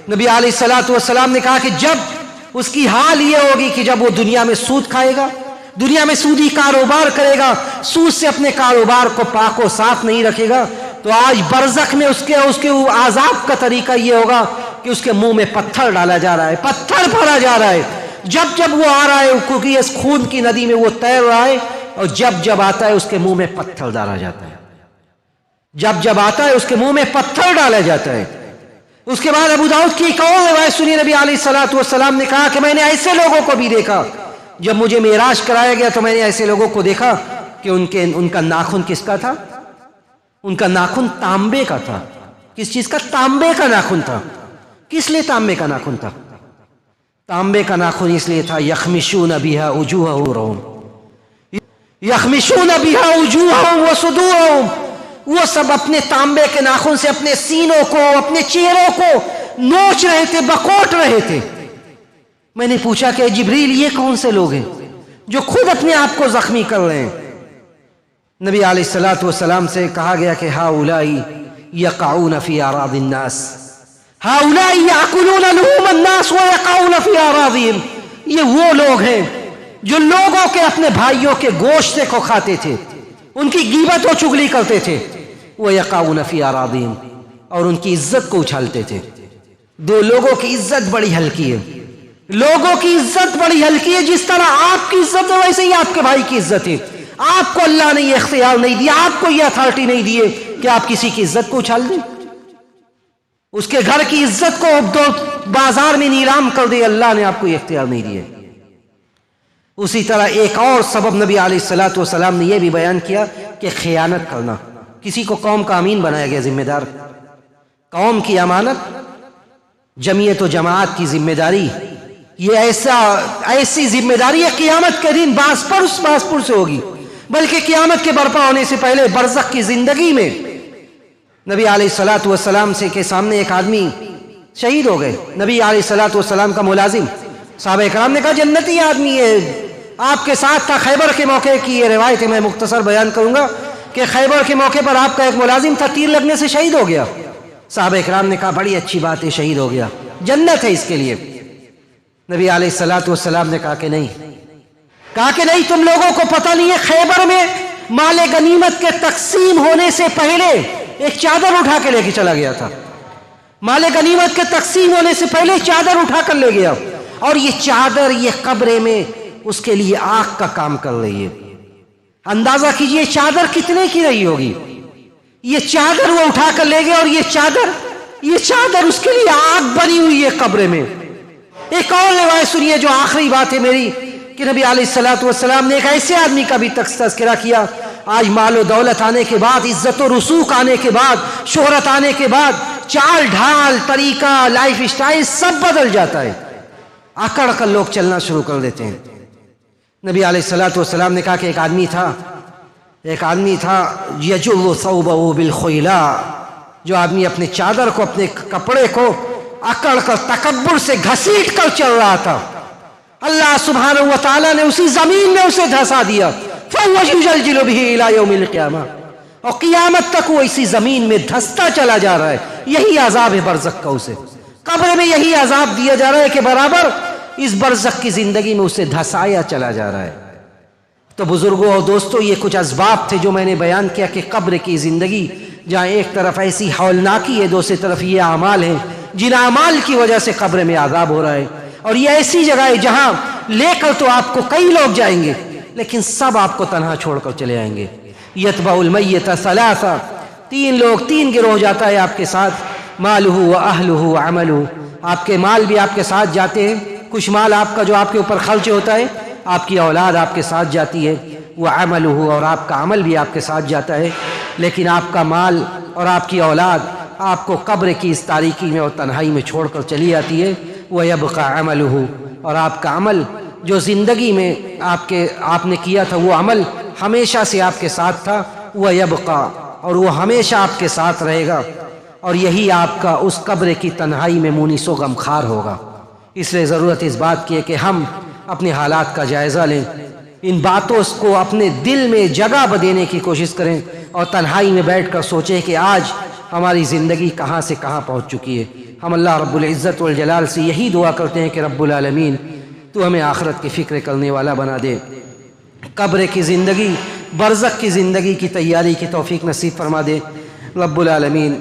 A: نبی علیہ الصلوۃ والسلام نے کہا کہ جب اس کی حال یہ ہوگی کہ جب وہ دنیا میں سود کھائے گا، دنیا میں سودی کاروبار کرے گا، سود سے اپنے کاروبار کو پاک و صاف نہیں رکھے گا، تو آج برزخ میں اس کے عذاب کا طریقہ یہ ہوگا کہ اس کے منہ میں پتھر ڈالا جا رہا ہے، پتھر پھڑا جا رہا ہے. جب وہ آ رہا ہے کیونکہ اس خون کی ندی میں وہ تیر رہا ہے، اور جب آتا ہے اس کے منہ میں پتھر ڈالا جاتا ہے، جب آتا ہے اس کے منہ میں پتھر ڈالا جاتا ہے. اس کے بعد ابو داؤد کی ایک اور روایت سنی، نبی علیہ الصلوۃ والسلام نے کہا کہ میں نے ایسے لوگوں کو بھی دیکھا، جب مجھے معراج کرایا گیا تو میں نے ایسے لوگوں کو دیکھا کہ ان کا ناخن کس کا تھا؟ ان کا ناخن تانبے کا تھا. کس چیز کا؟ تانبے کا ناخن تھا. کس لیے تانبے کا ناخن تھا؟ تانبے کا ناخن اس لیے تھا یخمشون بها وجوہهم، یخمشون بها وجوہهم وصدورهم، وہ سب اپنے تانبے کے ناخن سے اپنے سینوں کو، اپنے چہروں کو نوچ رہے تھے، بکوٹ رہے تھے. میں نے پوچھا کہ جبریل یہ کون سے لوگ ہیں جو خود اپنے آپ کو زخمی کر رہے ہیں؟ نبی علیہ الصلوۃ والسلام سے کہا گیا کہ ہؤلاء یقعون فی اعراض الناس، ہؤلاء یاکلون لحوم الناس ویقعون فی اعراضهم، یہ وہ لوگ ہیں جو لوگوں کے، اپنے بھائیوں کے گوشت کو کھاتے تھے، ان کی غیبت و چغلی کرتے تھے، وَيَقَعُونَ فِي أَرَاضِهِمْ، اور ان کی عزت کو اچھالتے تھے۔ دو لوگوں کی عزت بڑی ہلکی ہے، لوگوں کی عزت بڑی ہلکی ہے، جس طرح آپ کی عزت ہے ویسے ہی آپ کے بھائی کی عزت ہے۔ آپ کو اللہ نے یہ اختیار نہیں دیا، آپ کو یہ اتھارٹی نہیں دی ہے کہ آپ کسی کی عزت کو اچھال دیں، اس کے گھر کی عزت کو بازار میں نیلام کر دیں۔ اللہ نے آپ کو یہ اختیار نہیں دیا۔ اسی طرح ایک اور سبب نبی علیہ الصلوۃ والسلام نے یہ بھی بیان کیا کہ خیانت کرنا، کسی کو قوم کا امین بنایا گیا، ذمہ دار، قوم کی امانت، جمعیت و جماعت کی ذمہ داری، یہ ایسی ذمہ داری ہے قیامت کے دن باس پر سے ہوگی، بلکہ قیامت کے برپا ہونے سے پہلے برزخ کی زندگی میں نبی علیہ الصلوۃ والسلام سے کے سامنے ایک آدمی شہید ہو گئے، نبی علیہ الصلوۃ والسلام کا ملازم۔ صحابہ کرام نے کہا جنتی آدمی ہے، آپ کے ساتھ تھا خیبر کے موقع کی یہ روایت ہے، میں مختصر بیان کروں گا کہ خیبر کے موقع پر آپ کا ایک ملازم تھا، تیر لگنے سے شہید ہو گیا۔ صحابہ کرام نے کہا بڑی اچھی بات ہے، شہید ہو گیا، جنت ہے اس کے لیے۔ نبی علیہ الصلوۃ والسلام نے کہا کہ نہیں، تم لوگوں کو پتہ نہیں ہے، خیبر میں مال غنیمت کے تقسیم ہونے سے پہلے ایک چادر اٹھا کے لے کے چلا گیا تھا، مال غنیمت کے تقسیم ہونے سے پہلے چادر اٹھا کر لے گیا، اور یہ چادر یہ قبر میں اس کے لیے آگ کا کام کر رہی ہے۔ اندازہ کیجئے چادر کتنے کی رہی ہوگی، یہ چادر وہ اٹھا کر لے گیا، اور یہ چادر اس کے لیے آگ بنی ہوئی ہے قبر میں۔ ایک اور روایت سنیے جو آخری بات ہے میری، کہ نبی علیہ الصلوۃ والسلام نے ایک ایسے آدمی کا بھی تذکرہ کیا، آج مال و دولت آنے کے بعد، عزت و رسوخ آنے کے بعد، شہرت آنے کے بعد، چال ڈھال، طریقہ، لائف اسٹائل سب بدل جاتا ہے، اکڑ کر لوگ چلنا شروع کر دیتے ہیں۔ نبی علیہ الصلوۃ والسلام نے کہا کہ ایک آدمی تھا یجر ثوبہ بالخیلاء، جو آدمی اپنے چادر کو، اپنے کپڑے کو اکڑ کر تکبر سے گھسیٹ کر چل رہا تھا، اللہ سبحانہ و تعالیٰ نے اسی زمین میں اسے دھسا دیا، فَهُوَ يُزَلْزِلُ بِهِ إِلَى يَوْمِ الْقِيَامَةِ، اور قیامت تک وہ اسی زمین میں دھستا چلا جا رہا ہے۔ یہی عذاب ہے برزخ کا، اسے قبر میں یہی عذاب دیا جا رہا ہے کہ برابر اس برزخ کی زندگی میں اسے دھسایا چلا جا رہا ہے۔ تو بزرگوں اور دوستوں، یہ کچھ اسباب تھے جو میں نے بیان کیا کہ قبر کی زندگی جہاں ایک طرف ایسی ہولناکی ہے، دوسری طرف یہ اعمال ہیں جن اعمال کی وجہ سے قبر میں عذاب ہو رہا ہے، اور یہ ایسی جگہ ہے جہاں لے کر تو آپ کو کئی لوگ جائیں گے لیکن سب آپ کو تنہا چھوڑ کر چلے آئیں گے۔ یتبع المیت ثلاثہ، تین گروہ جاتا ہے آپ کے ساتھ، مالہ و اہلہ و عملہ، آپ کے مال بھی آپ کے ساتھ جاتے ہیں، کچھ مال آپ کا جو آپ کے اوپر خرچ ہوتا ہے، آپ کی اولاد آپ کے ساتھ جاتی ہے، وہ عملہ، اور آپ کا عمل بھی آپ کے ساتھ جاتا ہے، لیکن آپ کا مال اور آپ کی اولاد آپ کو قبر کی اس تاریکی میں اور تنہائی میں چھوڑ کر چلی آتی ہے۔ وَيَبْقَى عَمَلُهُ، اور آپ کا عمل جو زندگی میں آپ نے کیا تھا، وہ عمل ہمیشہ سے آپ کے ساتھ تھا، وَيَبْقَى، اور وہ ہمیشہ آپ کے ساتھ رہے گا، اور یہی آپ کا اس قبر کی تنہائی میں مونس و غمخوار ہوگا۔ اس لیے ضرورت اس بات کی ہے کہ ہم اپنے حالات کا جائزہ لیں، ان باتوں کو اپنے دل میں جگہ دینے کی کوشش کریں، اور تنہائی میں بیٹھ کر سوچیں کہ آج ہماری زندگی کہاں سے کہاں پہنچ چکی ہے۔ ہم اللہ رب العزت والجلال سے یہی دعا کرتے ہیں کہ رب العالمین تو ہمیں آخرت کی فکر کرنے والا بنا دے، قبر کی زندگی، برزخ کی زندگی کی تیاری کی توفیق نصیب فرما دے۔ رب العالمین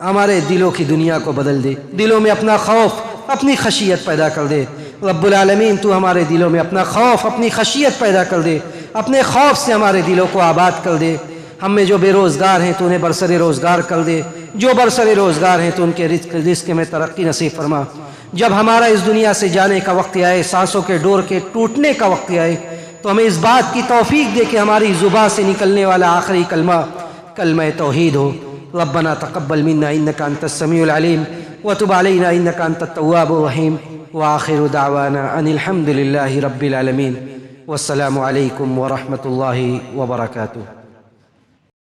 A: ہمارے دلوں کی دنیا کو بدل دے، دلوں میں اپنا خوف، اپنی خشیت پیدا کر دے۔ رب العالمین تو ہمارے دلوں میں اپنا خوف، اپنی خشیت پیدا کر دے، اپنے خوف سے ہمارے دلوں کو آباد کر دے۔ ہم میں جو بے روزگار ہیں تو انہیں برسر روزگار کر دے، جو برسر روزگار ہیں تو ان کے رزق میں ترقی نصیب فرما۔ جب ہمارا اس دنیا سے جانے کا وقت آئے، سانسوں کے ڈور کے ٹوٹنے کا وقت آئے، تو ہمیں اس بات کی توفیق دے کہ ہماری زبان سے نکلنے والا آخری کلمہ کلمہ توحید ہو۔ ربنا تقبل منا انك انت السميع العليم وتب علينا انك انت التواب الرحيم واخر دعوانا ان الحمد لله رب العالمين والسلام عليكم ورحمة الله وبركاته۔